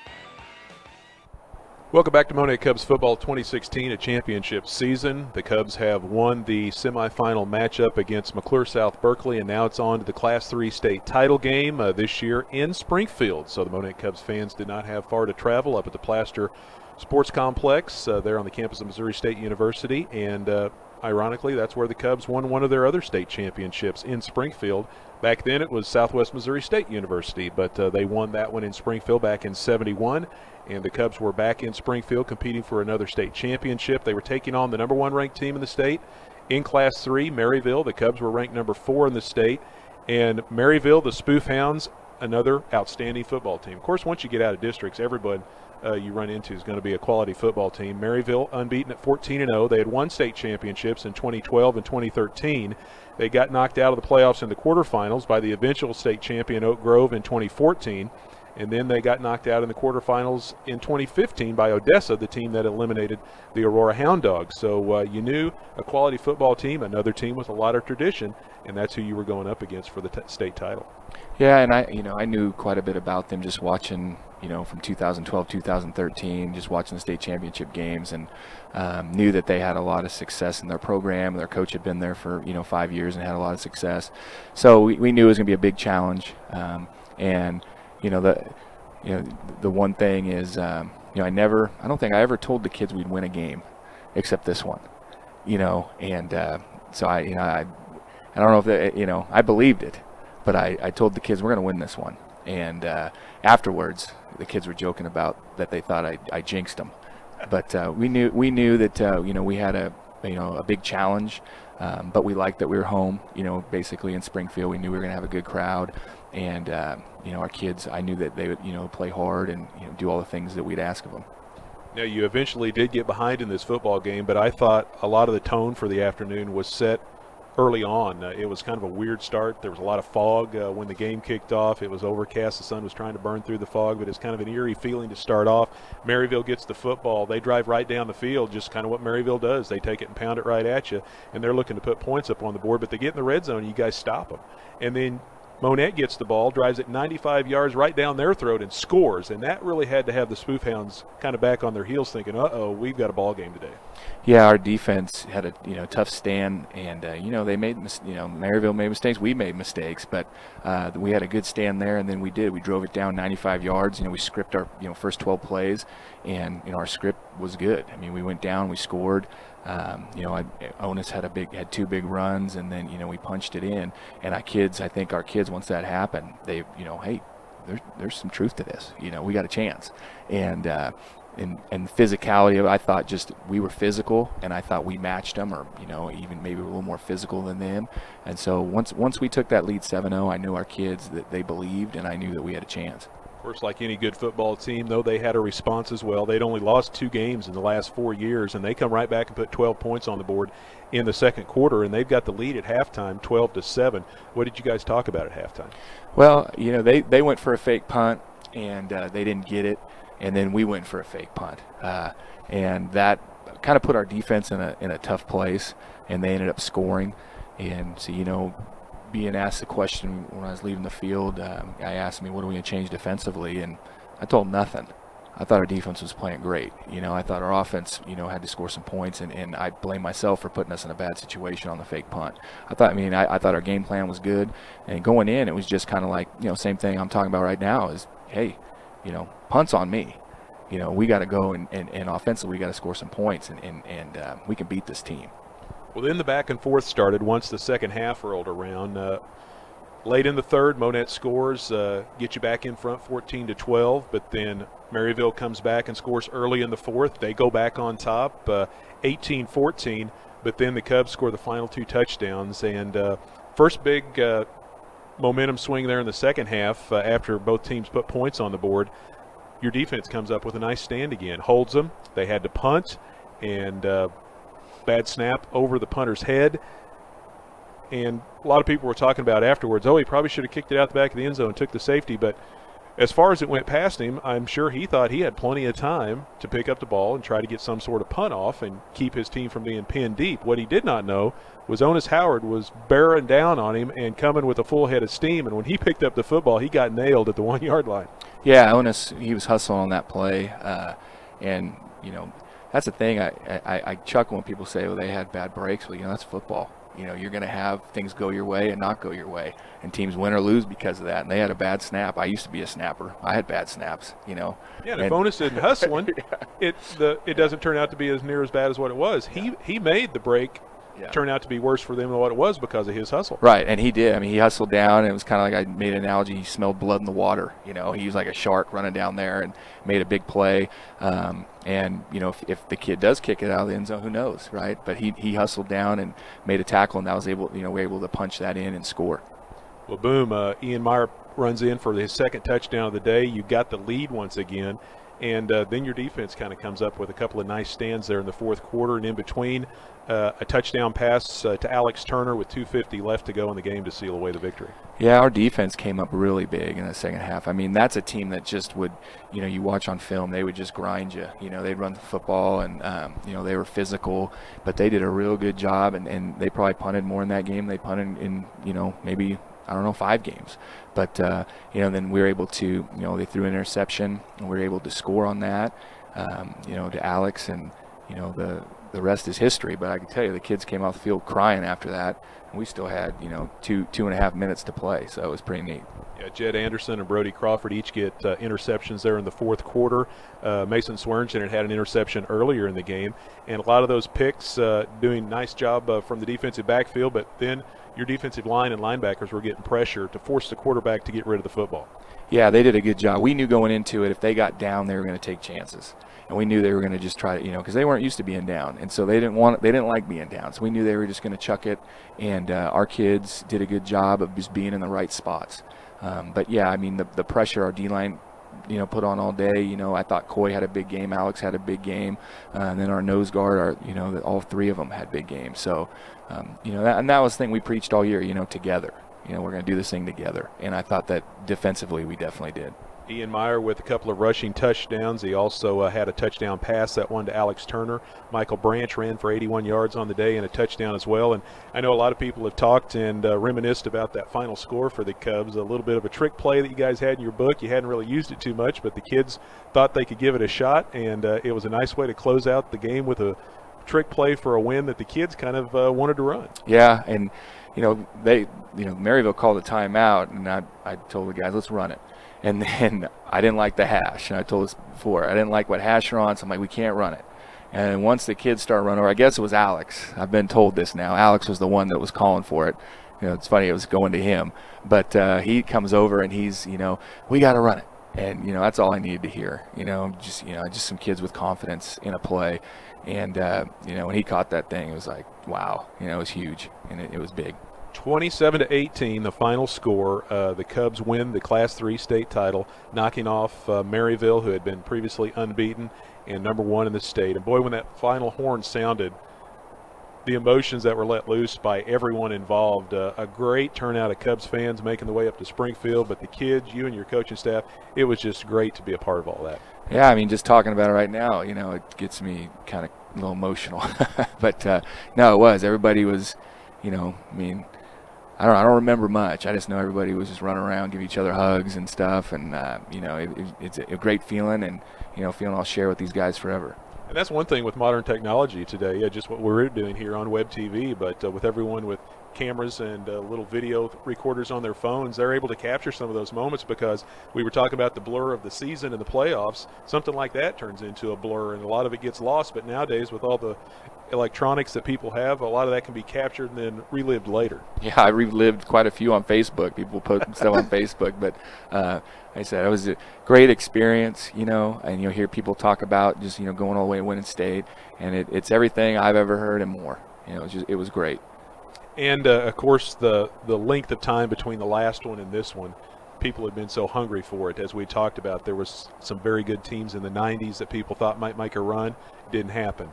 Welcome back to Monett Cubs Football 2016, a championship season. The Cubs have won the semifinal matchup against McClure South Berkeley, and now it's on to the Class 3 state title game this year in Springfield. So the Monett Cubs fans did not have far to travel up at the Plaster Sports Complex there on the campus of Missouri State University, and ironically, that's where the Cubs won one of their other state championships in Springfield. Back then it was Southwest Missouri State University, but they won that one in Springfield back in '71, and the Cubs were back in Springfield competing for another state championship. They were taking on the number 1 ranked team in the state in Class 3, Maryville. The Cubs were ranked number 4 in the state, and Maryville, the Spoof Hounds, another outstanding football team. Of course, once you get out of districts, everybody you run into is going to be a quality football team. Maryville unbeaten at 14-0. They had won state championships in 2012 and 2013. They got knocked out of the playoffs in the quarterfinals by the eventual state champion Oak Grove in 2014, and then they got knocked out in the quarterfinals in 2015 by Odessa, the team that eliminated the Aurora Hound Dogs. So you knew a quality football team, another team with a lot of tradition, and that's who you were going up against for the state title. Yeah, and I knew quite a bit about them just watching, from 2012, 2013, just watching the state championship games, and knew that they had a lot of success in their program. Their coach had been there for 5 years and had a lot of success, so we knew it was going to be a big challenge. And the one thing is, I don't think I ever told the kids we'd win a game, except this one, and so I don't know if they, I believed it. But I told the kids we're going to win this one, and afterwards the kids were joking about that they thought I jinxed them. But we knew that we had a big challenge, but we liked that we were home. Basically in Springfield, we knew we were going to have a good crowd, and our kids, I knew that they would play hard and do all the things that we'd ask of them. Now, you eventually did get behind in this football game, but I thought a lot of the tone for the afternoon was set early on. It was kind of a weird start. There was a lot of fog when the game kicked off. It was overcast. The sun was trying to burn through the fog, but it's kind of an eerie feeling to start off. Maryville gets the football. They drive right down the field, just kind of what Maryville does. They take it and pound it right at you, and they're looking to put points up on the board, but they get in the red zone, and you guys stop them. And then Monett gets the ball, drives it 95 yards right down their throat and scores, and that really had to have the Spoof Hounds kind of back on their heels thinking, uh-oh, we've got a ball game today. Yeah, our defense had a tough stand, and they made Maryville made mistakes, we made mistakes, but we had a good stand there, and then we drove it down 95 yards. We scripted our first 12 plays, and our script was good. I mean, we went down, we scored. Onus had two big runs, and then we punched it in. And I think our kids, once that happened, they hey, there's some truth to this. We got a chance. And physicality, I thought just we were physical, and I thought we matched them, or even maybe a little more physical than them. And so once we took that lead 7-0, I knew our kids that they believed, and I knew that we had a chance. Of course, like any good football team, though, they had a response as well. They'd only lost 2 games in the last 4 years, and they come right back and put 12 points on the board in the second quarter, and they've got the lead at halftime, 12-7. What did you guys talk about at halftime? Well, they went for a fake punt, and they didn't get it, and then we went for a fake punt, and that kind of put our defense in a tough place, and they ended up scoring. And so, being asked the question when I was leaving the field, guy asked me, what are we going to change defensively? And I told nothing. I thought our defense was playing great. I thought our offense, had to score some points, and I blame myself for putting us in a bad situation on the fake punt. I thought our game plan was good, and going in, it was just kind of like, same thing I'm talking about right now is, hey, punt's on me. We got to go and offensively we got to score some points, and we can beat this team. Well, then the back and forth started once the second half rolled around. Late in the third, Monett scores, get you back in front 14-12, but then Maryville comes back and scores early in the fourth. They go back on top 18-14, but then the Cubs score the final 2 touchdowns. And first big momentum swing there in the second half after both teams put points on the board. Your defense comes up with a nice stand again, holds them. They had to punt, and bad snap over the punter's head. And a lot of people were talking about afterwards, he probably should have kicked it out the back of the end zone and took the safety. But as far as it went past him, I'm sure he thought he had plenty of time to pick up the ball and try to get some sort of punt off and keep his team from being pinned deep. What he did not know was Onus Howard was bearing down on him and coming with a full head of steam. And when he picked up the football, he got nailed at the 1-yard line. Yeah, Onus, he was hustling on that play. And, that's the thing. I chuckle when people say, they had bad breaks. Well, that's football. You're going to have things go your way and not go your way, and teams win or lose because of that. And they had a bad snap. I used to be a snapper. I had bad snaps, Yeah, and if Onus isn't hustling, yeah. it doesn't turn out to be as near as bad as what it was. He made the break turn out to be worse for them than what it was because of his hustle. Right, and he did. I mean, he hustled down, and it was kind of like I made an analogy. He smelled blood in the water. He was like a shark running down there and made a big play. And, if the kid does kick it out of the end zone, who knows, right? But he hustled down and made a tackle, and that was able, we're able to punch that in and score. Well, boom, Ian Meyer runs in for his second touchdown of the day. You got the lead once again. And then your defense kind of comes up with a couple of nice stands there in the fourth quarter, and in between a touchdown pass to Alex Turner with 2:50 left to go in the game to seal away the victory. Yeah, our defense came up really big in the second half. I mean, that's a team that just would, you watch on film, they would just grind you. They'd run the football, and, they were physical, but they did a real good job, and they probably punted more in that game. They punted in, maybe, 5 games. But, then we were able to, they threw an interception, and we were able to score on that, to Alex, and, the rest is history. But I can tell you, the kids came off the field crying after that, and we still had, 2.5 minutes to play, so it was pretty neat. Yeah, Jed Anderson and Brody Crawford each get interceptions there in the fourth quarter. Mason Swearengin had an interception earlier in the game, and a lot of those picks doing a nice job from the defensive backfield, but then your defensive line and linebackers were getting pressure to force the quarterback to get rid of the football. Yeah, they did a good job. We knew going into it, if they got down, they were going to take chances. And we knew they were going to just try to, because they weren't used to being down, and so they didn't like being down. So we knew they were just going to chuck it, and our kids did a good job of just being in the right spots. But yeah, I mean the pressure our D-line, put on all day. I thought Coy had a big game, Alex had a big game, and then our nose guard, all three of them had big games. So, that was the thing we preached all year. Together. We're going to do this thing together, and I thought that defensively we definitely did. Ian Meyer with a couple of rushing touchdowns. He also had a touchdown pass, that one to Alex Turner. Michael Branch ran for 81 yards on the day and a touchdown as well. And I know a lot of people have talked and reminisced about that final score for the Cubs, a little bit of a trick play that you guys had in your book. You hadn't really used it too much, but the kids thought they could give it a shot, and it was a nice way to close out the game with a trick play for a win that the kids kind of wanted to run. Yeah, and Maryville called a timeout, and I told the guys, let's run it. And then I didn't like the hash, and I told this before. I didn't like what hash are on, so I'm like, we can't run it. And once the kids start running, or I guess it was Alex. I've been told this now. Alex was the one that was calling for it. It's funny, it was going to him. But he comes over, and he's, we got to run it. And, that's all I needed to hear. Just some kids with confidence in a play. And, when he caught that thing, it was like, wow. It was huge, and it was big. 27-18, the final score. The Cubs win the Class III state title, knocking off Maryville, who had been previously unbeaten and number one in the state. And boy, when that final horn sounded, the emotions that were let loose by everyone involved. A great turnout of Cubs fans making the way up to Springfield, but the kids, you and your coaching staff, it was just great to be a part of all that. Yeah, I mean, just talking about it right now, it gets me kind of a little emotional. But no, it was. Everybody was, I don't remember much. I just know everybody was just running around, give each other hugs and stuff, and it's a great feeling, and feeling I'll share with these guys forever. And that's one thing with modern technology today, just what we're doing here on Web TV, but with everyone with cameras and little video recorders on their phones, they're able to capture some of those moments, because we were talking about the blur of the season and the playoffs. Something like that turns into a blur, and a lot of it gets lost. But nowadays, with all the electronics that people have, a lot of that can be captured and then relived later. Yeah, I relived quite a few on Facebook. People put stuff on Facebook, but like I said, it was a great experience, and hear people talk about just going all the way to winning state, and it's everything I've ever heard and more. It was great. And of course, the length of time between the last one and this one, people had been so hungry for it. As we talked about, there was some very good teams in the 90s that people thought might make a run. It didn't happen.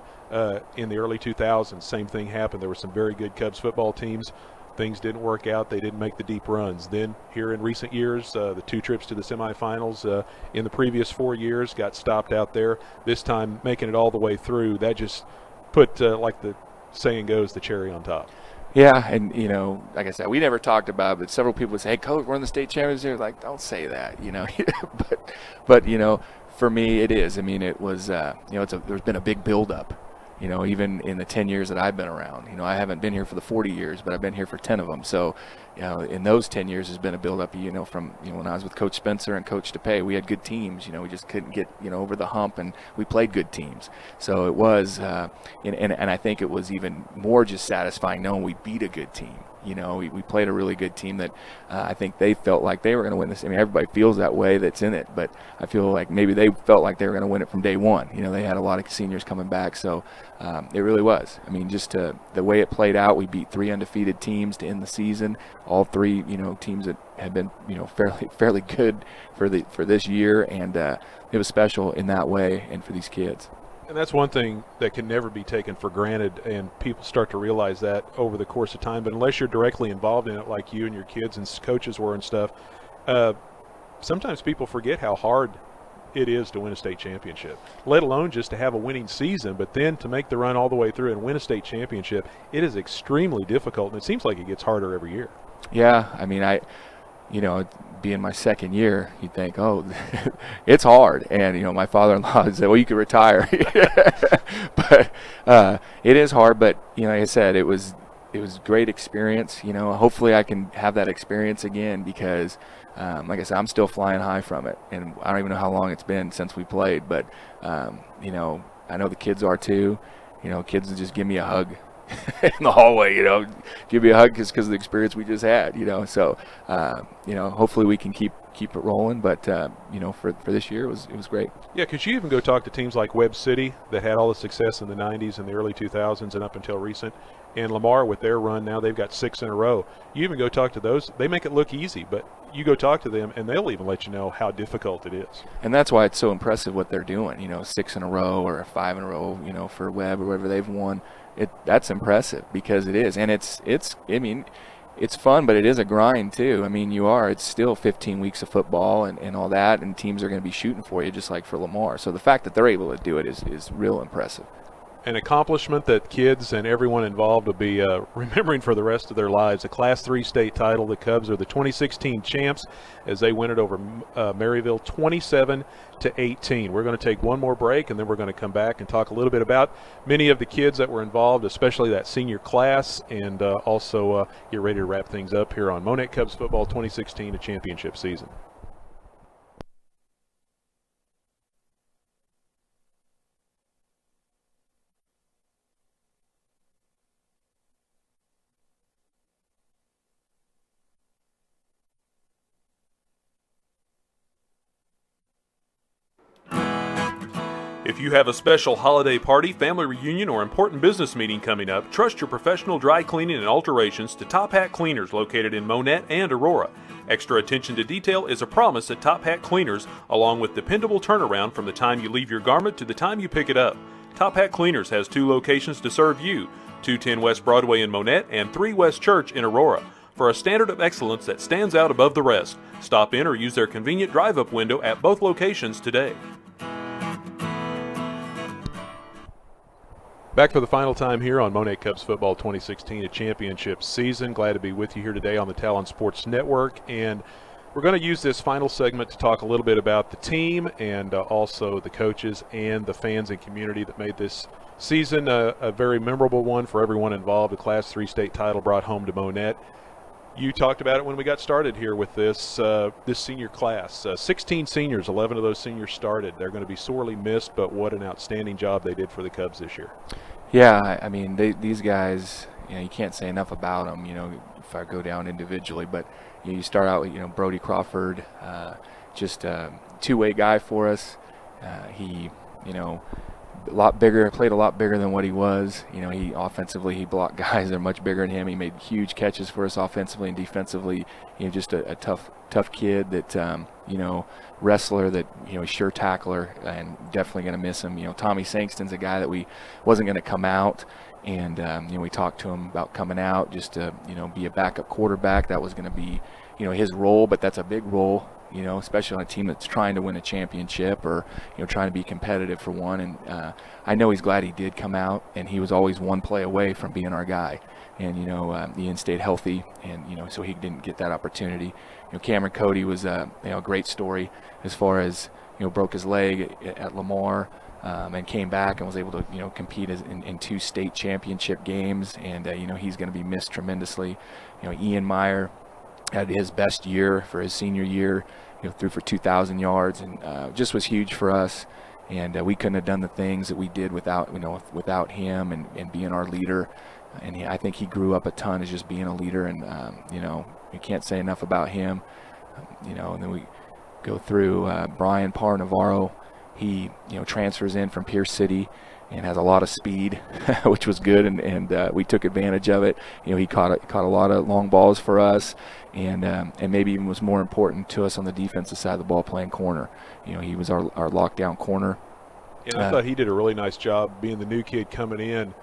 In the early 2000s, same thing happened. There were some very good Cubs football teams. Things didn't work out. They didn't make the deep runs. Then here in recent years, the 2 trips to the semifinals in the previous 4 years got stopped out there. This time, making it all the way through, that just put, like the saying goes, the cherry on top. Yeah, and, like I said, we never talked about it, but several people would say, hey, Coach, we're in the state championship. Like, don't say that, but for me, it is. I mean, it was, there's been a big buildup. Even in the 10 years that I've been around. I haven't been here for the 40 years, but I've been here for 10 of them. So, in those 10 years, there's been a build-up, from, when I was with Coach Spencer and Coach DePay, we had good teams. We just couldn't get, over the hump, and we played good teams. So it was, and I think it was even more just satisfying knowing we beat a good team. We played a really good team that I think they felt like they were going to win this. I mean, everybody feels that way that's in it, but I feel like maybe they felt like they were going to win it from day one. They had a lot of seniors coming back, so it really was. I mean, just the way it played out, we beat 3 undefeated teams to end the season. All 3, teams that had been, fairly good for this year, and it was special in that way, and for these kids. And that's one thing that can never be taken for granted, and people start to realize that over the course of time. But unless you're directly involved in it like you and your kids and coaches were and stuff, sometimes people forget how hard it is to win a state championship, let alone just to have a winning season. But then to make the run all the way through and win a state championship, it is extremely difficult, and it seems like it gets harder every year. Yeah, I mean, being my second year, you'd think, oh, it's hard. And, my father-in-law said, well, you could retire. But it is hard. But, like I said, it was great experience. Hopefully I can have that experience again because, like I said, I'm still flying high from it. And I don't even know how long it's been since we played. But, I know the kids are too. Kids will just give me a hug in the hallway, give me a hug because of the experience we just had, So, hopefully we can keep it rolling. But, for this year, it was great. Yeah, because you even go talk to teams like Webb City that had all the success in the 90s and the early 2000s and up until recent. And Lamar with their run, now they've got 6 in a row. You even go talk to those. They make it look easy, but you go talk to them, and they'll even let you know how difficult it is. And that's why it's so impressive what they're doing, 6 in a row or 5 in a row, for Webb or whatever they've won. That's impressive because it is. And it's fun, but it is a grind too. I mean, it's still 15 weeks of football and all that, and teams are going to be shooting for you just like for Lamar. So the fact that they're able to do it is real impressive. An accomplishment that kids and everyone involved will be remembering for the rest of their lives. A Class 3 state title. The Cubs are the 2016 champs as they win it over Maryville 27-18. We're going to take one more break, and then we're going to come back and talk a little bit about many of the kids that were involved, especially that senior class, and also get ready to wrap things up here on Monett Cubs Football 2016, a championship season. If you have a special holiday party, family reunion, or important business meeting coming up, trust your professional dry cleaning and alterations to Top Hat Cleaners located in Monett and Aurora. Extra attention to detail is a promise at Top Hat Cleaners, along with dependable turnaround from the time you leave your garment to the time you pick it up. Top Hat Cleaners has 2 locations to serve you, 210 West Broadway in Monett and 3 West Church in Aurora. For a standard of excellence that stands out above the rest, stop in or use their convenient drive-up window at both locations today. Back for the final time here on Monett Cubs Football 2016, a championship season. Glad to be with you here today on the Talon Sports Network. And we're going to use this final segment to talk a little bit about the team and also the coaches and the fans and community that made this season a very memorable one for everyone involved. A Class 3 state title brought home to Monett. You talked about it when we got started here with this senior class. 16 seniors, 11 of those seniors started. They're going to be sorely missed, but what an outstanding job they did for the Cubs this year. Yeah, I mean, these guys, you can't say enough about them, if I go down individually. But you start out with, Brody Crawford, just a two-way guy for us. He, a lot bigger, played a lot bigger than what he was. He offensively, he blocked guys that are much bigger than him. He made huge catches for us offensively and defensively. Just a tough kid that, wrestler that, sure tackler, and definitely going to miss him. Tommy Sankston's a guy that we wasn't going to come out. And, we talked to him about coming out just to, be a backup quarterback. That was going to be, his role, but that's a big role, especially on a team that's trying to win a championship or, trying to be competitive for one. And I know he's glad he did come out, and he was always one play away from being our guy. And, Ian stayed healthy, and, so he didn't get that opportunity. Cameron Cody was, a great story as far as, broke his leg at Lamar. And came back and was able to, compete in 2 state championship games. And, he's going to be missed tremendously. Ian Meyer had his best year for his senior year, threw for 2,000 yards and just was huge for us. And we couldn't have done the things that we did without him and being our leader. and I think he grew up a ton as just being a leader, and we can't say enough about him. And then we go through Brian Parr Navarro. He transfers in from Pierce City and has a lot of speed, which was good, and we took advantage of it. He caught a lot of long balls for us, and maybe even was more important to us on the defensive side of the ball, playing corner. He was our lockdown corner. And I thought he did a really nice job being the new kid coming in,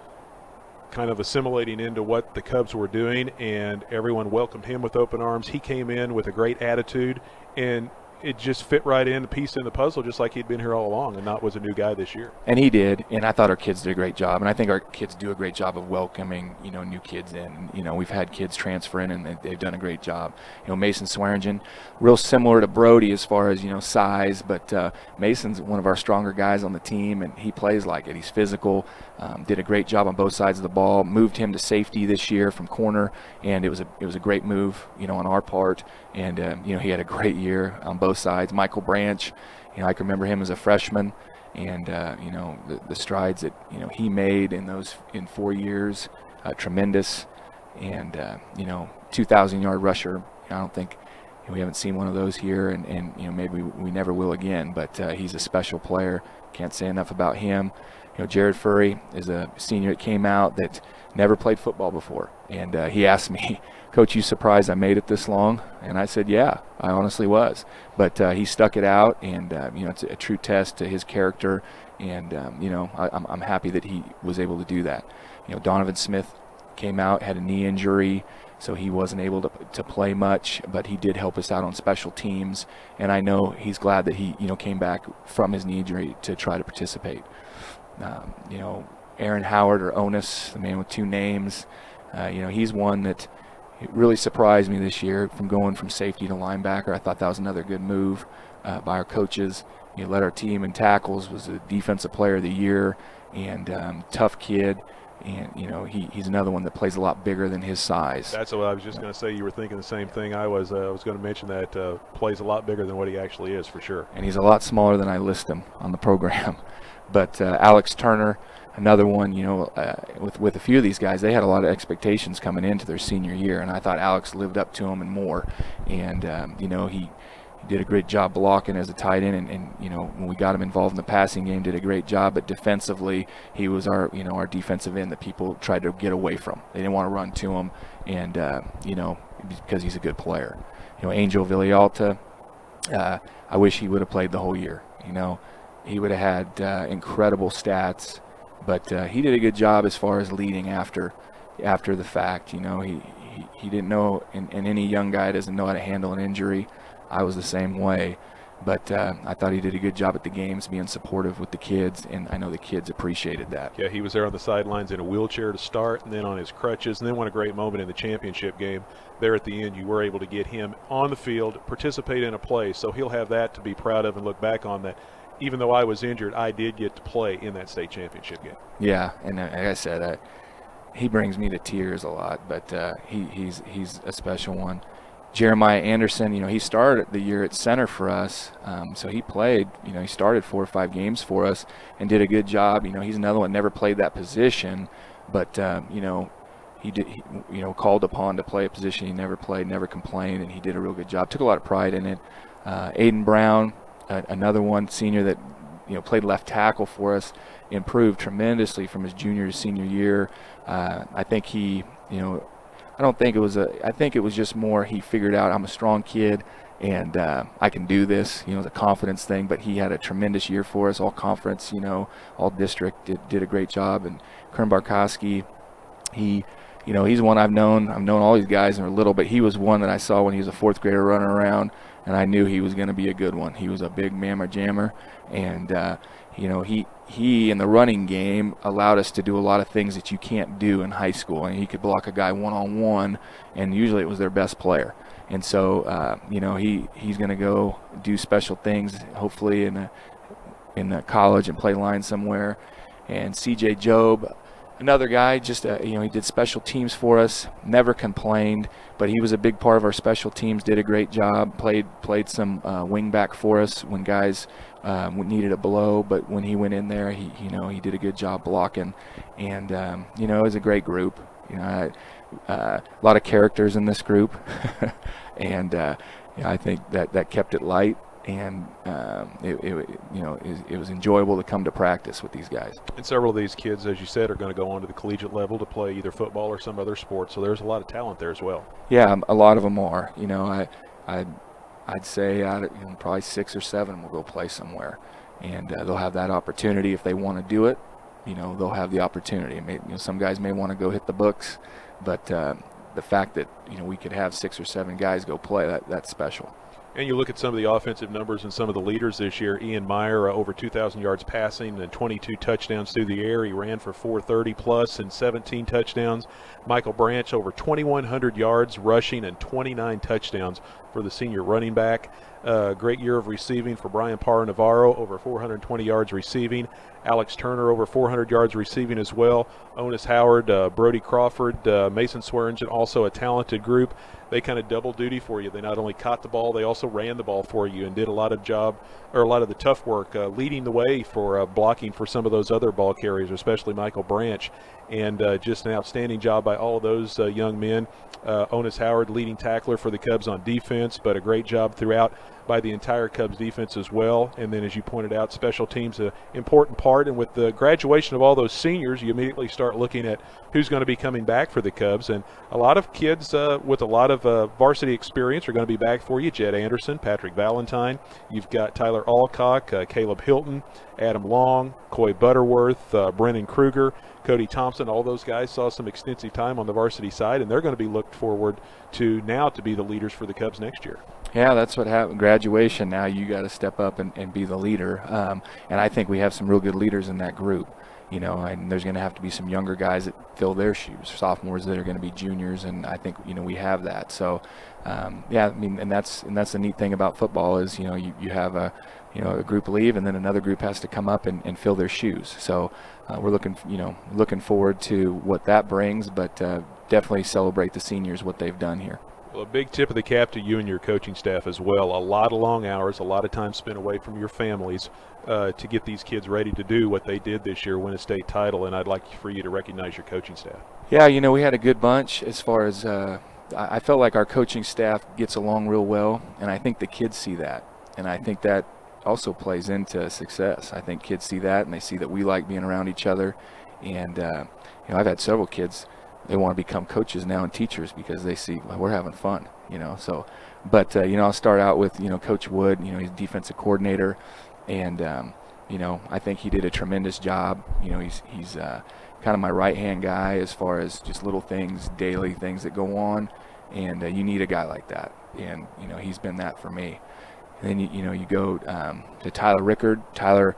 kind of assimilating into what the Cubs were doing, and everyone welcomed him with open arms. He came in with a great attitude, and it just fit right in, a piece in the puzzle, just like he'd been here all along and not was a new guy this year. And he did, and I thought our kids did a great job, and I think our kids do a great job of welcoming, new kids in. We've had kids transfer in, and they've done a great job. Mason Swearingen, real similar to Brody as far as, size, but Mason's one of our stronger guys on the team, and he plays like it. He's physical, did a great job on both sides of the ball, moved him to safety this year from corner, and it was a great move, on our part, and, he had a great year on both sides. Michael Branch, I can remember him as a freshman, and the strides that he made in 4 years, tremendous, and 2,000-yard rusher. I don't think we haven't seen one of those here, and maybe we never will again. But he's a special player. Can't say enough about him. Jared Furry is a senior that came out that never played football before, and he asked me, "Coach, you surprised I made it this long?" And I said, "Yeah, I honestly was." But he stuck it out, and it's a true test to his character, and I'm happy that he was able to do that. Donovan Smith came out, had a knee injury, so he wasn't able to play much, but he did help us out on special teams, and I know he's glad that he came back from his knee injury to try to participate. Aaron Howard, or Onus, the man with two names, he's one that really surprised me this year from going from safety to linebacker. I thought that was another good move by our coaches. He led our team in tackles, was a defensive player of the year, and tough kid. And, he's another one that plays a lot bigger than his size. That's what I was just going to say. You were thinking the same thing. I was going to mention that plays a lot bigger than what he actually is, for sure. And he's a lot smaller than I list him on the program. But Alex Turner, another one, with a few of these guys, they had a lot of expectations coming into their senior year, and I thought Alex lived up to them and more. And, he did a great job blocking as a tight end, and when we got him involved in the passing game, did a great job. But defensively, he was our defensive end that people tried to get away from. They didn't want to run to him, and because he's a good player. Angel Villalta, I wish he would have played the whole year. He would have had incredible stats, but he did a good job as far as leading after the fact. He didn't know, and any young guy doesn't know how to handle an injury. I was the same way, but I thought he did a good job at the games, being supportive with the kids, and I know the kids appreciated that. Yeah, he was there on the sidelines in a wheelchair to start, and then on his crutches, and then what a great moment in the championship game there at the end. You were able to get him on the field, participate in a play, so he'll have that to be proud of and look back on, that even though I was injured, I did get to play in that state championship game. Yeah, and like I said, he brings me to tears a lot, but he's a special one. Jeremiah Anderson, he started the year at center for us, so he played, he started 4 or 5 games for us and did a good job. He's another one, never played that position, but, he did, called upon to play a position he never played, never complained, and he did a real good job. Took a lot of pride in it. Aiden Brown, another one, senior that, played left tackle for us, improved tremendously from his junior to senior year. I think he, I think it was just more he figured out I'm a strong kid and I can do this. It's a confidence thing, but he had a tremendous year for us, all conference, all district, did a great job. And Kern Barkowski, he's one I've known all these guys when they were little, but he was one that I saw when he was a 4th grader running around, and I knew he was going to be a good one. He was a big mammer jammer, and he in the running game allowed us to do a lot of things that you can't do in high school. And he could block a guy one-on-one, and usually it was their best player. And so, he's going to go do special things, hopefully in the college and play line somewhere. And C.J. Job, another guy, just he did special teams for us, never complained, but he was a big part of our special teams, did a great job, played some wing back for us when guys needed a blow, but when he went in there, he did a good job blocking. And it was a great group, A lot of characters in this group, and I think that kept it light. And it was enjoyable to come to practice with these guys. And several of these kids, as you said, are going to go on to the collegiate level to play either football or some other sport. So there's a lot of talent there as well. Yeah, a lot of them are. I'd say probably 6 or 7 will go play somewhere, and they'll have that opportunity if they want to do it. They'll have the opportunity. Some guys may want to go hit the books, but the fact that we could have 6 or 7 guys go play, that's special. And you look at some of the offensive numbers and some of the leaders this year. Ian Meyer, over 2,000 yards passing and 22 touchdowns through the air. He ran for 430 plus and 17 touchdowns. Michael Branch, over 2,100 yards rushing and 29 touchdowns for the senior running back. Great year of receiving for Brian Parr Navarro, over 420 yards receiving. Alex Turner, over 400 yards receiving as well. Onis Howard, Brody Crawford, Mason Swearingen, also a talented group. They kind of double duty for you. They not only caught the ball, they also ran the ball for you and did a lot of the tough work, leading the way for blocking for some of those other ball carriers, especially Michael Branch. And just an outstanding job by all of those young men. Onis Howard, leading tackler for the Cubs on defense, but a great job throughout by the entire Cubs defense as well. And then, as you pointed out, special teams an important part. And with the graduation of all those seniors, you immediately start looking at who's going to be coming back for the Cubs. And a lot of kids with a lot of varsity experience are going to be back for you. Jed Anderson, Patrick Valentine. You've got Tyler Alcock, Caleb Hilton, Adam Long, Coy Butterworth, Brennan Kruger, Cody Thompson. All those guys saw some extensive time on the varsity side, and they're going to be looked forward to now to be the leaders for the Cubs next year. Yeah, that's what happened. Graduation, now you got to step up and be the leader. And I think we have some real good leaders in that group. And there's going to have to be some younger guys that fill their shoes, sophomores that are going to be juniors, and I think we have that. So, and that's the neat thing about football is you have a group leave, and then another group has to come up and fill their shoes. So we're looking forward to what that brings, but definitely celebrate the seniors, what they've done here. Well, a big tip of the cap to you and your coaching staff as well. A lot of long hours, a lot of time spent away from your families to get these kids ready to do what they did this year, win a state title, and I'd like for you to recognize your coaching staff. Yeah, we had a good bunch as far as I felt like our coaching staff gets along real well, and I think the kids see that, and I think that also plays into success. I think kids see that, and they see that we like being around each other, and I've had several kids. They want to become coaches now and teachers because they see we're having fun, So, but I'll start out with Coach Wood. He's defensive coordinator, and I think he did a tremendous job. He's kind of my right hand guy as far as just little things, daily things that go on, and you need a guy like that, and he's been that for me. And then you go to Tyler Rickard. Tyler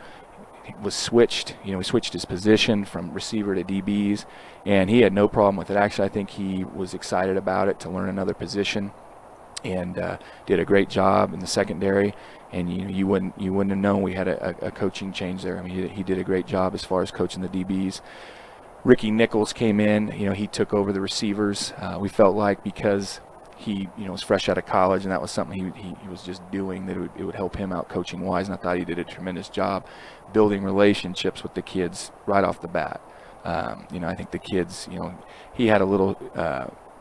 was switched. He switched his position from receiver to DBs, and he had no problem with it. Actually, I think he was excited about it to learn another position, and did a great job in the secondary. And you wouldn't have known we had a coaching change there. I mean, he did a great job as far as coaching the DBs. Ricky Nichols came in. He took over the receivers. We felt like because he was fresh out of college, and that was something he was just doing, that it would help him out coaching wise, and I thought he did a tremendous job building relationships with the kids right off the bat. I think the kids, he had a little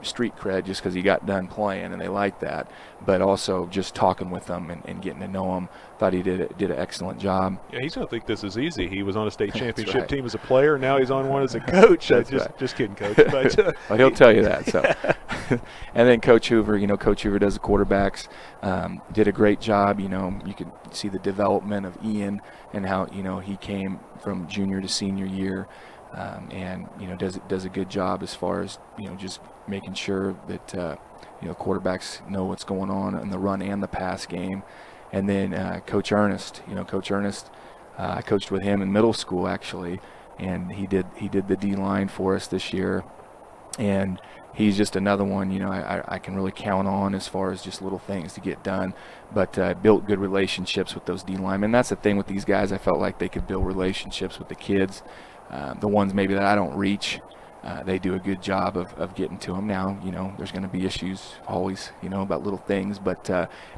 street cred just because he got done playing, and they liked that, but also just talking with them and getting to know him, thought he did an excellent job. Yeah, he's going to think this is easy. He was on a state championship right. team as a player, now he's on one as a coach. Just kidding, Coach. But, well, he'll tell you that. So, and then Coach Hoover, Coach Hoover does the quarterbacks, did a great job. You could see the development of Ian and how he came from junior to senior year. And does a good job as far as just making sure that quarterbacks know what's going on in the run and the pass game. And then Coach Ernest, I coached with him in middle school actually, and he did the D line for us this year, and he's just another one I can really count on as far as just little things to get done, but built good relationships with those D linemen. That's the thing with these guys. I felt like they could build relationships with the kids. The ones maybe that I don't reach, they do a good job of getting to them. Now, there's going to be issues always, about little things. But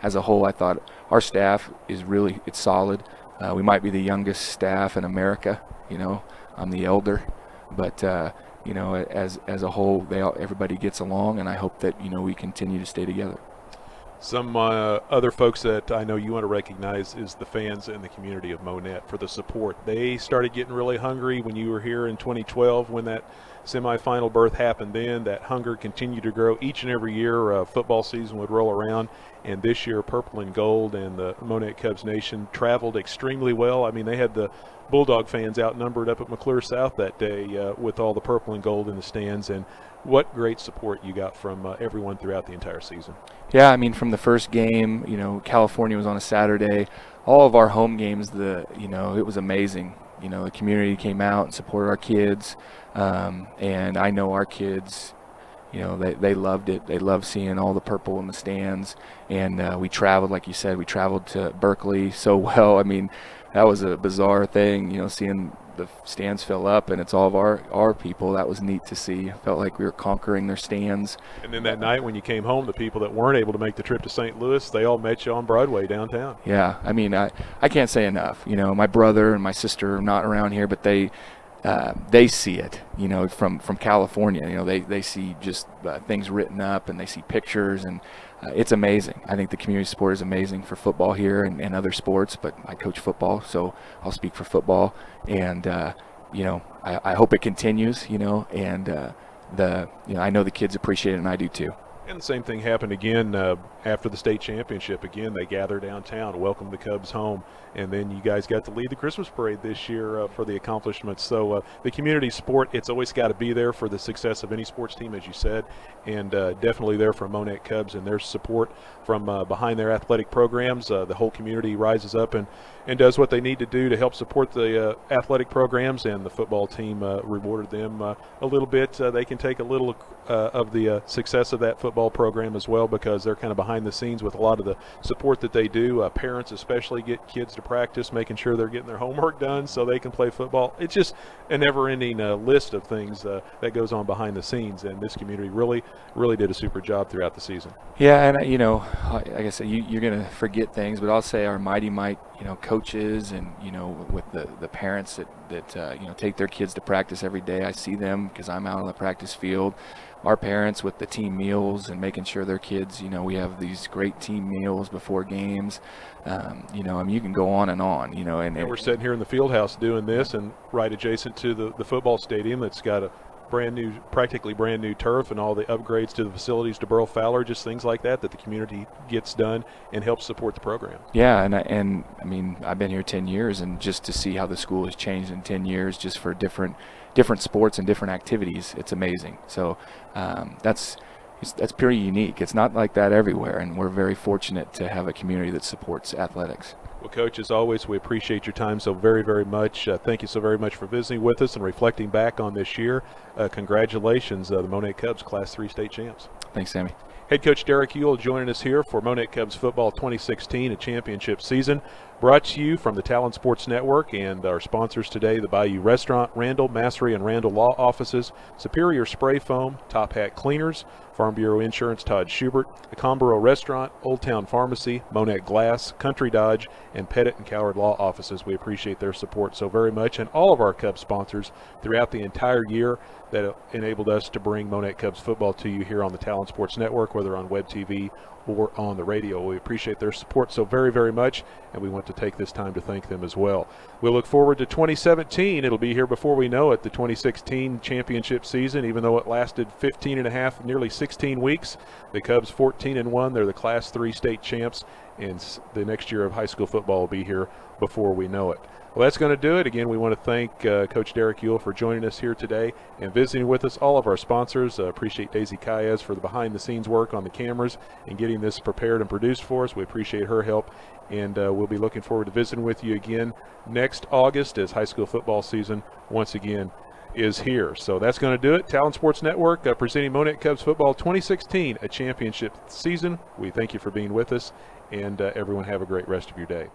as a whole, I thought our staff it's solid. We might be the youngest staff in America. I'm the elder. But, as a whole, everybody gets along, and I hope that we continue to stay together. Some other folks that I know you want to recognize is the fans and the community of Monett for the support. They started getting really hungry when you were here in 2012 when that semifinal berth happened then. That hunger continued to grow each and every year. Football season would roll around, and this year Purple and Gold and the Monett Cubs Nation traveled extremely well. I mean, they had the Bulldog fans outnumbered up at McClure South that day with all the Purple and Gold in the stands, and what great support you got from everyone throughout the entire season. Yeah, I mean, from the first game, California was on a Saturday. All of our home games, it was amazing. The community came out and supported our kids, and I know our kids, they loved it. They loved seeing all the purple in the stands, and we traveled, like you said, we traveled to Berkeley so well. I mean, that was a bizarre thing, seeing the stands fill up, and it's all of our people. That was neat to see. Felt like we were conquering their stands. And then that night when you came home, the people that weren't able to make the trip to St. Louis, they all met you on Broadway downtown. Yeah, I mean, I can't say enough. My brother and my sister are not around here, but they see it, from California. They see just things written up, and they see pictures, and it's amazing. I think the community support is amazing for football here and other sports, but I coach football, so I'll speak for football. And, I hope it continues, and I know the kids appreciate it, and I do too. And the same thing happened again after the state championship. Again, they gathered downtown, welcomed the Cubs home, and then you guys got to lead the Christmas parade this year for the accomplishments. So the community sport, it's always got to be there for the success of any sports team, as you said, and definitely there for Monett Cubs and their support from behind their athletic programs. The whole community rises up and does what they need to do to help support the athletic programs, and the football team rewarded them a little bit. They can take a little of the success of that football program as well, because they're kind of behind the scenes with a lot of the support that they do. Parents especially get kids to practice, making sure they're getting their homework done so they can play football. It's just a never-ending list of things that goes on behind the scenes, and this community really did a super job throughout the season. Yeah, and like I said, you're going to forget things, but I'll say our Mighty Might, coaches and, with the parents that take their kids to practice every day. I see them because I'm out on the practice field. Our parents with the team meals and making sure their kids, we have these great team meals before games. You can go on and on, and we're sitting here in the field house doing this, and right adjacent to the football stadium that's got a practically brand new turf and all the upgrades to the facilities to Burl Fowler, just things like that the community gets done and helps support the program. Yeah, and I mean, I've been here 10 years, and just to see how the school has changed in 10 years just for different sports and different activities, it's amazing. So that's pretty unique. It's not like that everywhere, and we're very fortunate to have a community that supports athletics. Well, Coach, as always, we appreciate your time so very, very much. Thank you so very much for visiting with us and reflecting back on this year. Congratulations, the Monett Cubs Class 3 state champs. Thanks, Sammy. Head coach Derek Uhl joining us here for Monett Cubs football 2016, a championship season. Brought to you from the Talon Sports Network and our sponsors today, the Bayou Restaurant, Randall, Massery, and Randall Law Offices, Superior Spray Foam, Top Hat Cleaners, Farm Bureau Insurance, Todd Schubert, the Comboro Restaurant, Old Town Pharmacy, Monett Glass, Country Dodge, and Pettit and Coward Law Offices. We appreciate their support so very much, and all of our Cubs sponsors throughout the entire year that enabled us to bring Monett Cubs football to you here on the Talon Sports Network, whether on web TV or on the radio. We appreciate their support so very, very much, and we want to take this time to thank them as well. We look forward to 2017. It'll be here before we know it, the 2016 championship season, even though it lasted 15 and a half, nearly 16 weeks. The Cubs 14-1. They're the Class 3 state champs, and the next year of high school football will be here before we know it. Well, that's going to do it. Again, we want to thank Coach Derek Uhl for joining us here today and visiting with us. All of our sponsors. Appreciate Daisy Calles for the behind-the-scenes work on the cameras and getting this prepared and produced for us. We appreciate her help, and we'll be looking forward to visiting with you again next August as high school football season once again is here. So that's going to do it. Talon Sports Network presenting Monett Cubs football 2016, a championship season. We thank you for being with us, and everyone have a great rest of your day.